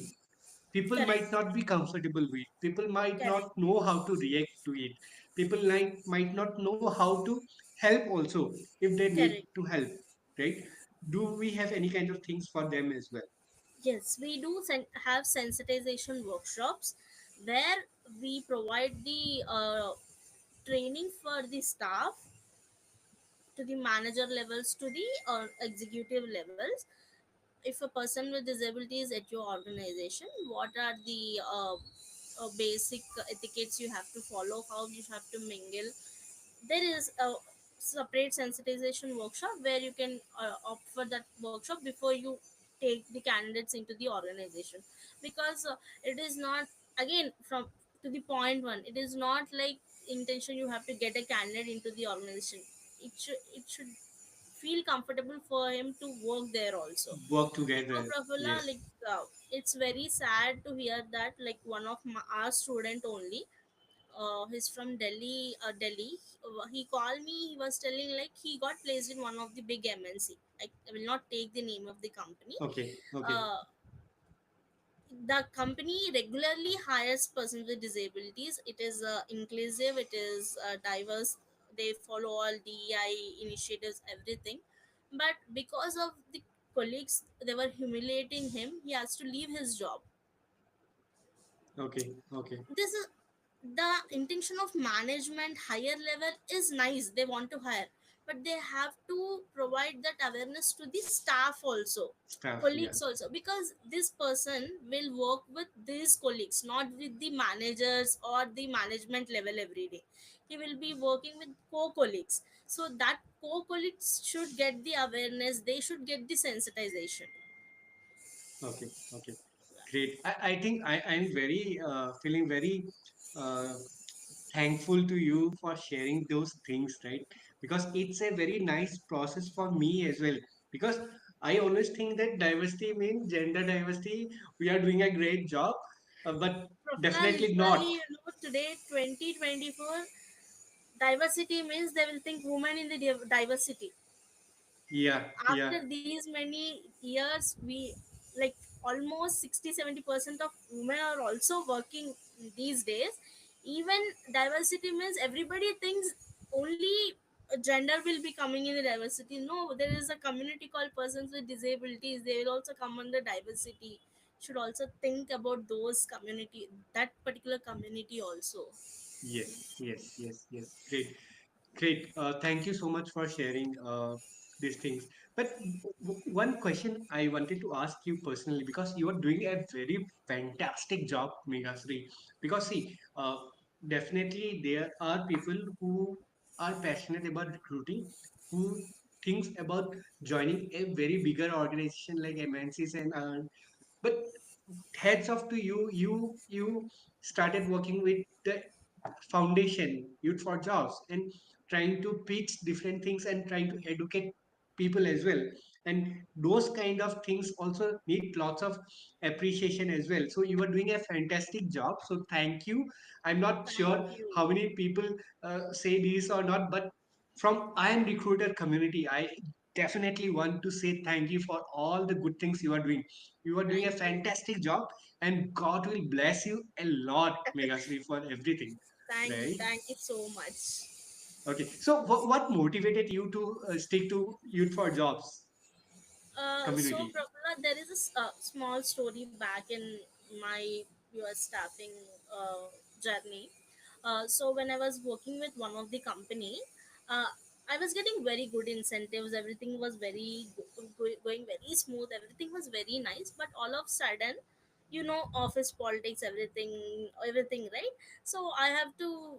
people might Correct, not be comfortable with, people might not correct, know how to react to it, people might not know how to help also if they need correct. to help, right? Do we have any kind of things for them as well? Yes, we do have sensitization workshops where we provide the training for the staff, to the manager levels, to the executive levels. If a person with disability is at your organization, what are the basic etiquettes you have to follow, how you have to mingle. There is a separate sensitization workshop where you can opt for that workshop before you take the candidates into the organization. Because it is not, again, from to the point one, it is not like intention you have to get a candidate into the organization. It should feel comfortable for him to work there also. Work Now, together, Prafula, yes. like, it's very sad to hear that, like, one of our student only, he's from Delhi. He called me. He was telling like he got placed in one of the big MNC. I will not take the name of the company. Okay, okay. Uh, the company regularly hires persons with disabilities. It is inclusive, it is diverse, they follow all DEI initiatives, everything. But because of the colleagues, they were humiliating him, he has to leave his job. Okay, okay, This is the intention of management. Higher level is nice, they want to hire, but they have to provide that awareness to the staff also, staff, yeah. colleagues also, because this person will work with these colleagues, not with the managers or the management level every day. He will be working with co-colleagues, so that co-colleagues should get the awareness, they should get the sensitization. Okay, okay, great. I think I'm very feeling very uh, thankful to you for sharing those things, right? Because it's a very nice process for me as well. Because I always think that diversity means gender diversity. We are doing a great job, but Professional, definitely not. usually, today 2024, diversity means they will think women in the diversity. Yeah, yeah, After these many years, we, like, almost 60-70% of women are also working these days. Even diversity means everybody thinks only gender will be coming in the diversity. No, there is a community called persons with disabilities, they will also come under diversity. Should also think about those community, that particular community also. yes, yes, yes, yes. Great. Great. Thank you so much for sharing these things. But one question I wanted to ask you personally, because you are doing a very fantastic job, Meghasri. Because see, definitely there are people who are passionate about recruiting, who thinks about joining a very bigger organization like MNCs and but heads off to you. You started working with the foundation Youth for Jobs and trying to pitch different things and trying to educate people as well, and those kind of things also need lots of appreciation as well. So you are doing a fantastic job, so thank you. I'm not Thank sure you. how many people say this or not, but from I am recruiter community, I definitely want to say thank you for all the good things you are doing. You are doing a Thank you. fantastic job, and God will bless you a lot, Megasri, for everything. Right? Thank you so much. Okay. So, what motivated you to stick to Youth for Jobs So community? Prabhala, there is a small story back in my US staffing journey. So when I was working with one of the company, uh, I was getting very good incentives. Everything was very going very smooth. Everything was very nice. But all of sudden, office politics, everything, right? So I have to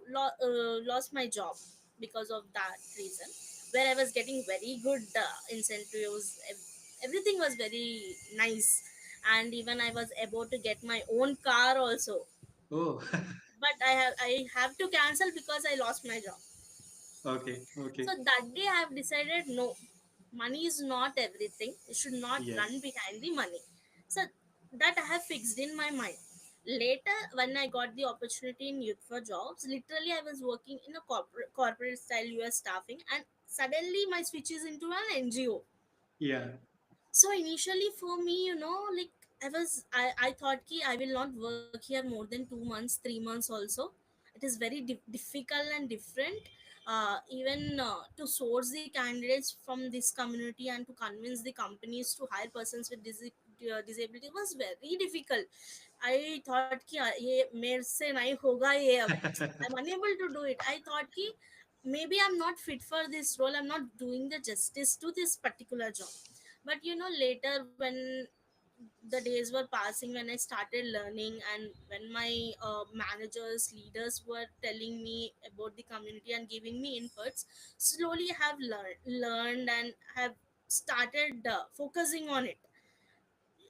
lost my job because of that reason. Where I was getting very good incentives, everything was very nice, and even I was about to get my own car also. Oh, But I have to cancel because I lost my job. okay, So okay. that day I have decided, no, money is not everything, you should not run Yes. behind the money. So that I have fixed in my mind. Later, when I got the opportunity in Youth for Jobs, literally I was working in a corporate style US staffing, and suddenly my switch is into an NGO. Yeah. So initially for me, like, I thought ki I will not work here more than 2 months, 3 months also. It is very difficult and different. Even to source the candidates from this community and to convince the companies to hire persons with disability was very difficult. I thought कि ये मेरे से नहीं होगा ये अब. I'm unable to do it. I thought कि maybe I'm not fit for this role. I'm not doing the justice to this particular job. But later, when the days were passing, when I started learning, and when my managers, leaders were telling me about the community and giving me inputs, slowly I have learned and have started focusing on it.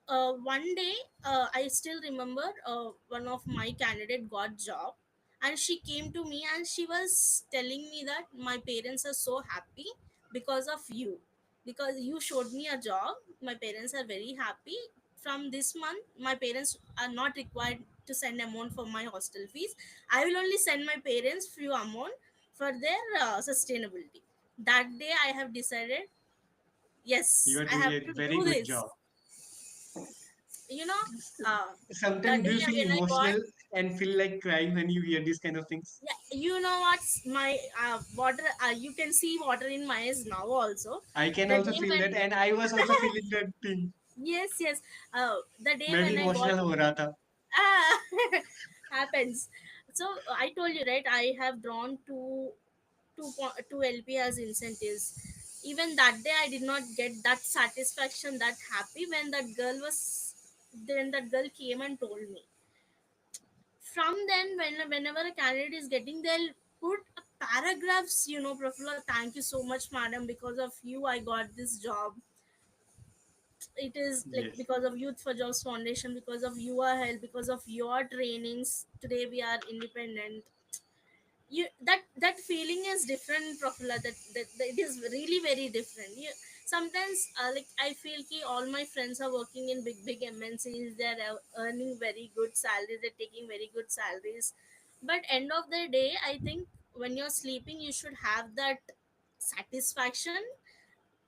One day, I still remember, one of my candidate got job, and she came to me and she was telling me that my parents are so happy because of you, because you showed me a job. My parents are very happy. From this month, my parents are not required to send amount for my hostel fees. I will only send my parents few amount for their sustainability. That day I have decided, You yes, are I doing have a to very do good this. job. you know, uh, the Sometimes do day you feel when I got, emotional and feel like crying when you hear these kind of things? yeah, you know what's my water, you can see water in my eyes now also. I can The also day feel when that, and I was also feeling that thing. yes, yes, the day मैं भी when I got, emotional हो रहा था. ah, happens. So I told you, right, I have drawn two LP as incentives. Even that day I did not get that satisfaction, that happy when that girl was, then that girl came and told me. From then, whenever a candidate is getting, they'll put paragraphs, Profula, thank you so much, madam, because of you I got this job. It is like Yes, because of Youth for Jobs Foundation, because of your help, because of your trainings, today we are independent. That feeling is different, Profula. That it is really very different. Sometimes, like, I feel ki all my friends are working in big MNCs. They're earning very good salaries. They're taking very good salaries. But end of the day, I think when you're sleeping, you should have that satisfaction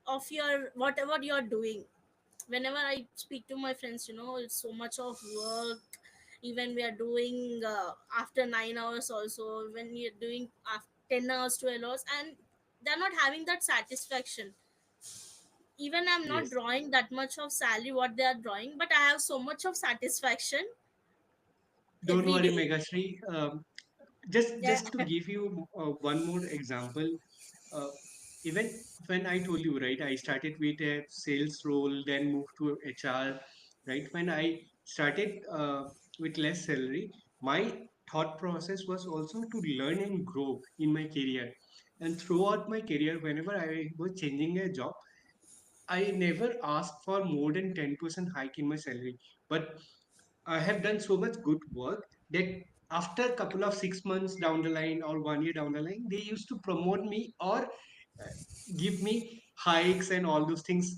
of your whatever you're doing. Whenever I speak to my friends, it's so much of work. Even we are doing after 9 hours also, when you're doing after 10 hours, 12 hours, and they're not having that satisfaction. Even I'm not yes. drawing that much of salary what they are drawing, but I have so much of satisfaction Don't every worry, day. Megashri. Just to Yeah. give you one more example, uh, even when I told you, right, I started with a sales role, then moved to HR, right? When I started with less salary, my thought process was also to learn and grow in my career. And throughout my career, whenever I was changing a job, I never asked for more than 10% hike in my salary. But I have done so much good work that after a couple of 6 months down the line or 1 year down the line, they used to promote me or give me hikes and all those things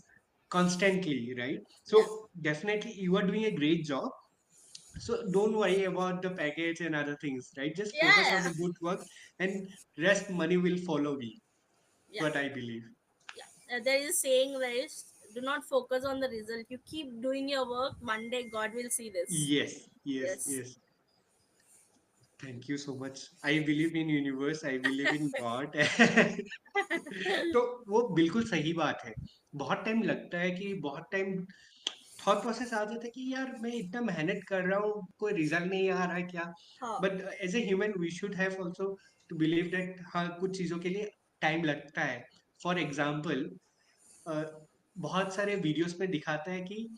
constantly, right? Yeah. So definitely you are doing a great job. So don't worry about the package and other things, right? Just focus on Yeah. the good work and rest money will follow me, Yeah. what I believe. Yeah. There is a saying, right? Do not focus on the result. You keep doing your work. One day God will see this. Yes, yes, Yes. yes. Thank you so much. I believe in universe, I believe in God. तो वो बिल्कुल सही बात है। बहुत time लगता है कि बहुत टाइम थॉट प्रोसेस आ जाता है कि यार मैं इतना मेहनत कर रहा हूँ, कोई रिजल्ट नहीं आ रहा है क्या? हाँ. But as a human we should have also to believe that हाँ, कुछ चीज़ों के लिए टाइम लगता है। फॉर एग्जाम्पल, बहुत सारे वीडियोस में दिखाता है कि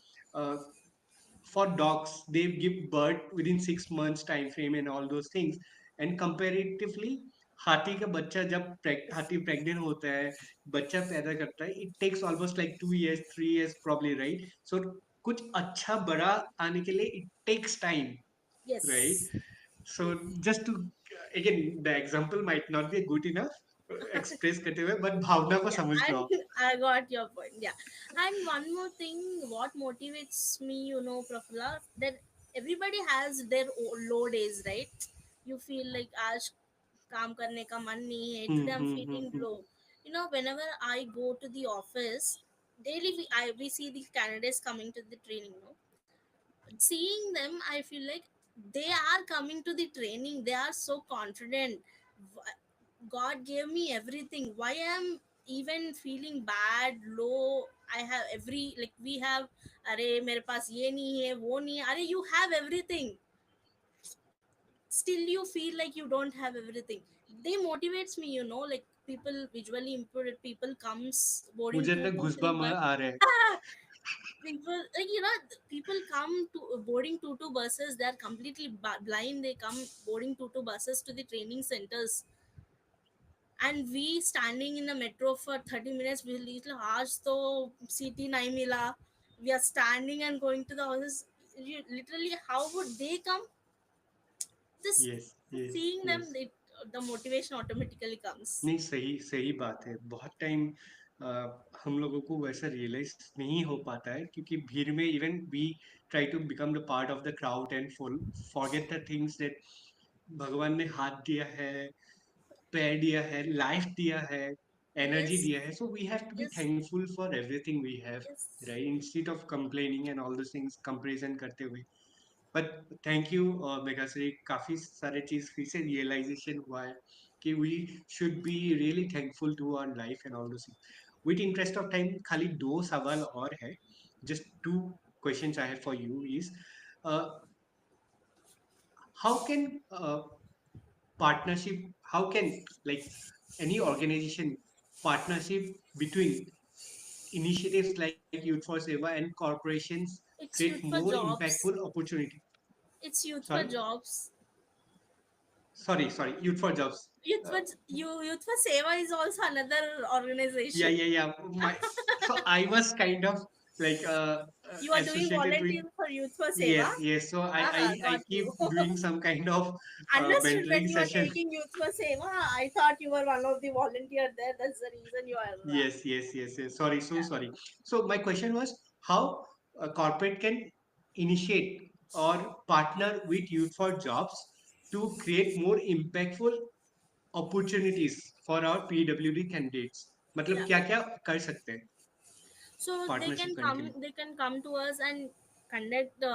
for dogs they give birth within 6 months time frame and all those things, and comparatively हाथी का बच्चा जब हाथी प्रेग्नेंट होता है, बच्चा पैदा करता है, it takes almost like 2 years 3 years probably, right? So कुछ अच्छा बड़ा आने के लिए it takes time, Yes. right? So just to again the example might not be good enough express करते हुए, but भावना को Yeah, समझ लो आप. and I got your point. Yeah, and one more thing, what motivates me, Prafula, that everybody has their low days, right? You feel like आज काम करने का मन नहीं है. Today I'm feeling hmm. low. Whenever I go to the office, daily we see the candidates coming to the training. No, seeing them, I feel like they are coming to the training. They are so confident. God gave me everything. Why am even feeling bad, low? I have every, like, we have. अरे मेरे पास ये नहीं है, वो नहीं है. अरे you have everything. Still you feel like you don't have everything. They motivates me. Like people visually impaired people comes boarding मुझे two ना to three घुसपा bus. आ रहा है. People, like, people come to boarding two buses. They are completely blind. They come boarding two buses to the training centers, and we standing in the metro for 30 minutes. We little आज तो city नहीं मिला. We are standing and going to the houses. Literally, how would they come? Just yes, yes, seeing them, yes. the motivation automatically comes. नहीं, सही सही बात है। बहुत टाइम हम लोगों को वैसा रियलाइज नहीं हो पाता है क्योंकि भीड़ में even we try to become the part of the crowd and forget the things that भगवान ने हाथ दिया है, पैर दिया है, लाइफ दिया है, energy Yes, दिया है. So we have to be yes, thankful for everything we have, yes. right? Instead of complaining and all those things, comparison करते हुए. बट थैंक यू मेघाश्री, काफी सारे चीज फिर से रियलाइजेशन हुआ है कि we should be really thankful to our life and all this. With interest of time खाली दो सवाल और है. Just two questions I have for you is, how can partnership, how can, like, any organization partnership between initiatives like Youth for Seva and corporations It's create youth for more jobs. impactful opportunity? It's youth for Sorry, jobs. sorry, Youth for Jobs. Youth Uh, for Youth for Seva is also another yeah, organization. yeah, yeah. So I was kind of like You are doing associated with. volunteer for Youth for Seva. Yes, yes. So I Got keep you. doing some kind of Understood. When mentoring you are session. taking Youth for Seva, I thought you were one of the volunteer there. That's the reason you are. Yes, yes, yes, yes. Sorry, so Yeah. sorry. So my question was how a corporate can initiate or partner with Youth for Jobs to create more impactful opportunities for our PWD candidates. मतलब Yeah. क्या क्या कर सकते हैं So partnership करने के लिए? they can come to us and conduct the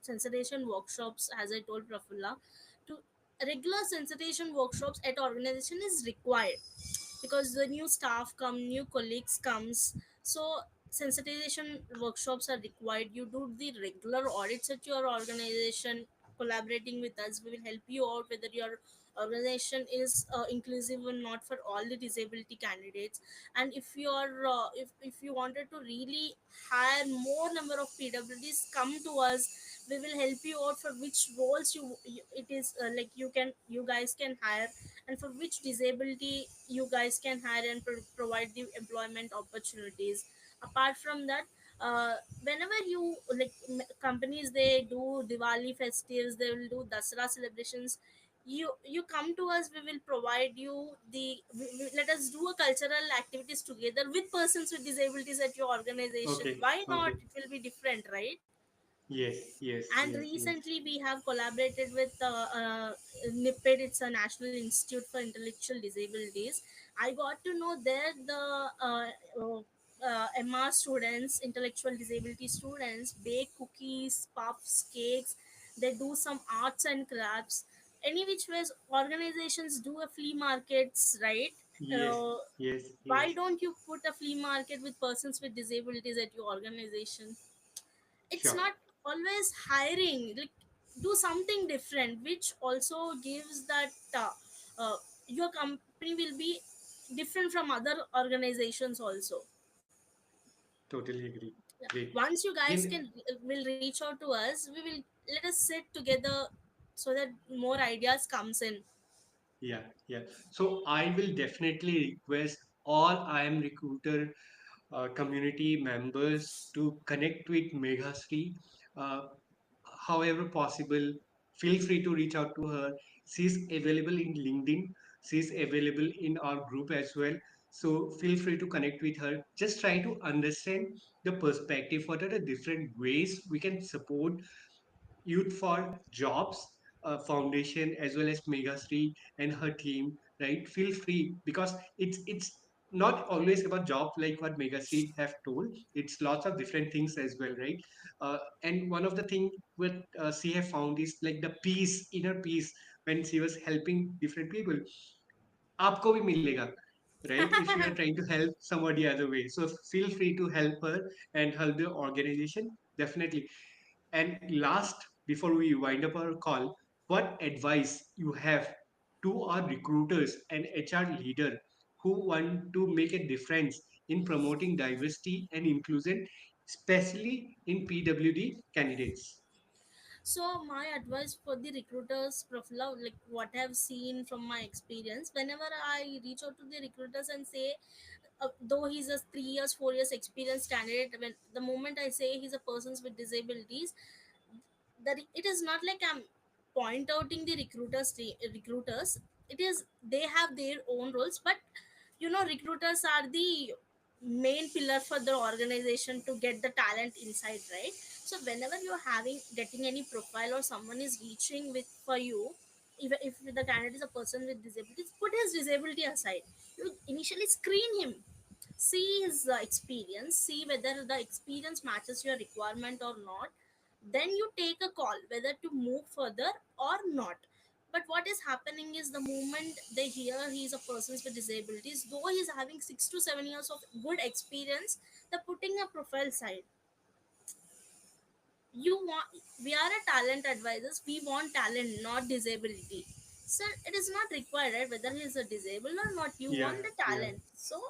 sensitization workshops, as I told Prafulla. To regular sensitization workshops at organization is required because the new staff come, new colleagues comes. So sensitization workshops are required. You do the regular audits at your organization, collaborating with us. We will help you out whether your organization is inclusive or not for all the disability candidates. And if you are if you wanted to really hire more number of pwds, come to us. We will help you out for which roles it is like you guys can hire, and for which disability you guys can hire and provide the employment opportunities. Apart from that, whenever you like companies, they do Diwali festives, they will do Dasra celebrations. You come to us, we will provide you let us do a cultural activities together with persons with disabilities at your organization. Okay, Why not? okay. It will be different, right? Yes, yes, And yes, yes. recently we have collaborated with NIPID. It's a National Institute for Intellectual Disabilities. I got to know there the MR students, intellectual disability students, bake cookies, puffs, cakes. They do some arts and crafts. Any which ways organizations do a flea markets, right? Yes, uh, yes, why yes. don't you put a flea market with persons with disabilities at your organization? It's Sure. not always hiring, like do something different which also gives that uh, your company will be different from other organizations also. Totally agree. Yeah. Great. Once you guys In will reach out to us, we will let us sit together so that more ideas comes in. Yeah, yeah. So I will definitely request all I am recruiter community members to connect with Meghasri. Uh, However possible, feel free to reach out to her. She's available in LinkedIn. She's available in our group as well. So feel free to connect with her. Just try to understand the perspective. What are the different ways we can support Youth for Jobs Foundation as well as Megasri and her team, right? Feel free because it's not always about job like what Megasri have told. It's lots of different things as well, right? And one of the things what she have found is like the peace, inner peace when she was helping different people. आपको भी मिलेगा, right? If you are trying to help somebody other way, so feel free to help her and help the organization definitely. And last, before we wind up our call, what advice you have to our recruiters and HR leader who want to make a difference in promoting diversity and inclusion, especially in PWD candidates? So my advice for the recruiters, Profila, like what I've seen from my experience, whenever I reach out to the recruiters and say, though he's a 3 years, 4 years experienced candidate, when the moment I say he's a persons with disabilities, that it is not like I'm point outing the recruiters. It is they have their own roles, but recruiters are the main pillar for the organization to get the talent inside, right? So whenever you're having getting any profile or someone is reaching with for you, even if the candidate is a person with disabilities, put his disability aside. You initially screen him, see his experience, see whether the experience matches your requirement or not. Then you take a call whether to move further or not. But what is happening is, the moment they hear he's a person with disabilities, though he's having 6 to 7 years of good experience, they're putting a profile side. You want, we are a talent advisors, we want talent, not disability. So it is not required, right? Whether he is a disabled or not, you Yeah, want the yeah, talent. So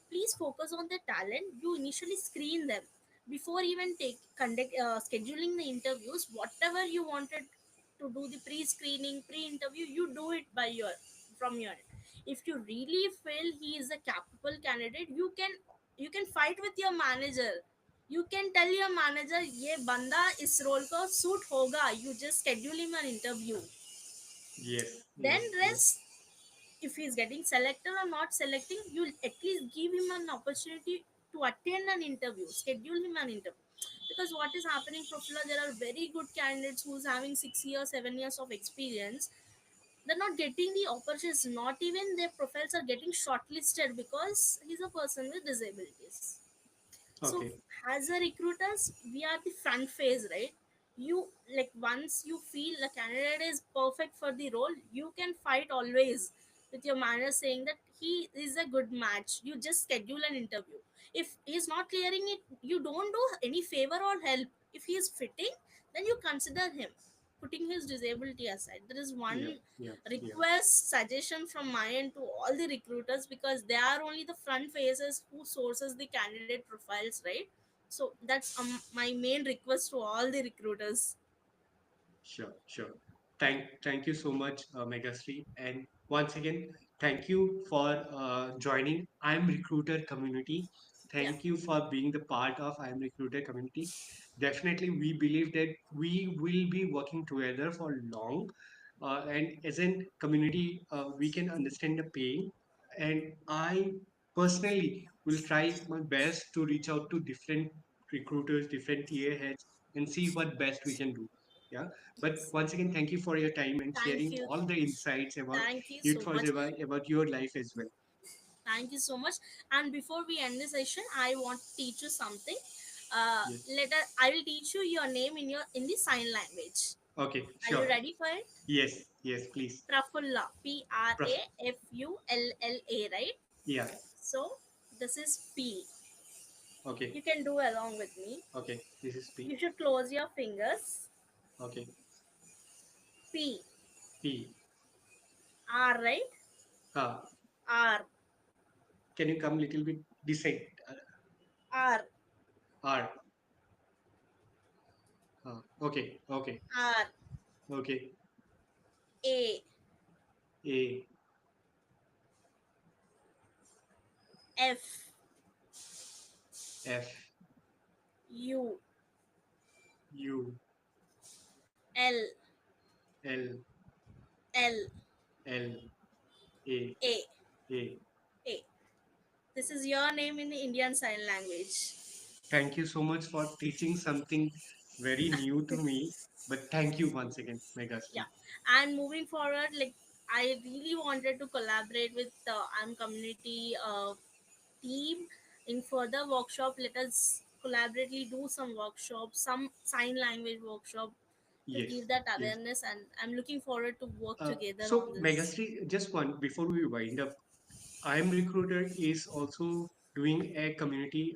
please focus on the talent. You initially screen them before even take conduct scheduling the interviews. Whatever you wanted to do, the pre-screening, pre-interview, you do it by your, from your end. If you really feel he is a capable candidate, you can fight with your manager. You can tell your manager, ये बंदा इस role को suit होगा, you just schedule him an interview. yes, Then yes, yes. rest, if he's getting selected or not selecting, you'll at least give him an opportunity to attend an interview, schedule him an interview. Because what is happening, Profila, there are very good candidates who's having 6 years, 7 years of experience. They're not getting the opportunities, not even their profiles are getting shortlisted because he's a person with disabilities. So Okay, as a recruiters, we are the front face, right? You, like, once you feel the candidate is perfect for the role, you can fight always with your manager saying that he is a good match. You just schedule an interview. If he's not clearing it, you don't do any favor or help. If he is fitting, then you consider him, putting his disability aside. There is one yeah, yeah, yeah. request suggestion from my end to all the recruiters, because they are only the front faces who sources the candidate profiles, right? So that's my main request to all the recruiters. Sure, sure. Thank you so much, Megasri. And once again, thank you for joining I'm Recruiter community. Yeah. Thank you for being the part of I'm Recruiter community. Definitely, we believe that we will be working together for long. And as a community, we can understand the pain. And I personally will try my best to reach out to different recruiters, different TA heads, and see what best we can do. Yeah, but Yes. once again, thank you for your time and Thank sharing you. all the insights about Thank you Youth so for much. Survive, about your life as well. Thank you so much. And before we end the session, I want to teach you something. Yes. Later I will teach you your name in the sign language. Okay, Are you sure. ready for it? Yes, yes, please. Prafulla, Praf- Prafulla, right? yeah, So this is P. okay, You can do along with me. okay. This is P. You should close your fingers. Okay, P. P. R, right? Ah, R. can you come little bit beside R. R? Okay, okay, R. okay. A. A, F. F, U. U, L. L, L. L, A, A. A. A. This is your name in the Indian Sign Language. Thank you so much for teaching something very new to me. But thank you once again, Yeah. Megasri. And moving forward, like, I really wanted to collaborate with the ARM community team in further workshop. Let us collaboratively do some workshops, some sign language workshop, to Yes, give that yes. awareness. And I'm looking forward to work together on So, this. Megasri, just one before we wind up, I am Recruiter is also doing a community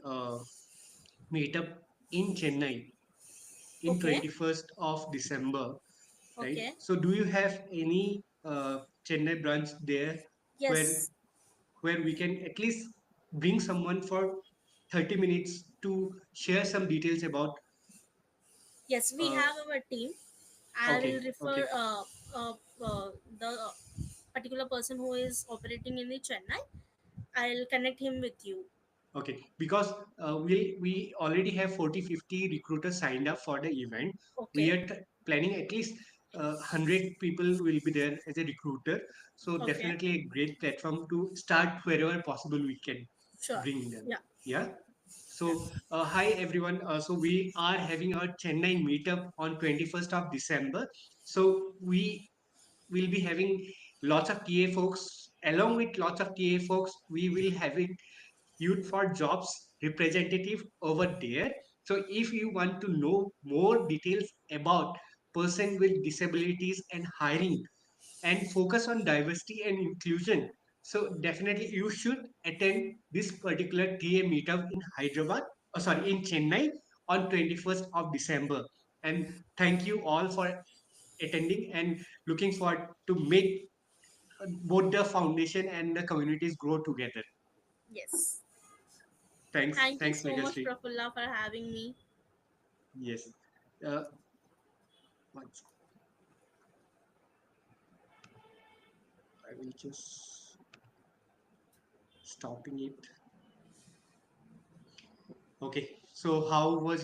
meetup in Chennai in Okay. 21st of December, right? Okay. So, do you have any Chennai branch there where Yes. where we can at least bring someone for 30 minutes to share some details about Yes, we uh, have our team. I will okay, refer okay, uh, the particular person who is operating in the Chennai. I'll connect him with you. okay, because we already have 40-50 recruiters signed up for the event. We Okay. are planning at least 100 people will be there as a recruiter, so Okay. definitely a great platform to start wherever possible we can Sure. bring them. Yeah. Yeah. Yeah. So, hi everyone. So, we are having our Chennai meetup on 21st of December. So, we will be having lots of TA folks along with lots of TA folks, we will having Youth for Jobs representative over there. So if you want to know more details about person with disabilities and hiring and focus on diversity and inclusion, so definitely you should attend this particular TA meetup in Hyderabad, sorry, in Chennai on 21st of December. And thank you all for attending and looking forward to make both the foundation and the communities grow together. Yes. Thanks, Thank you thanks, so much, Megashri. Prafulla, for having me. Yes. Uh, once I will just stopping it. Okay. So how was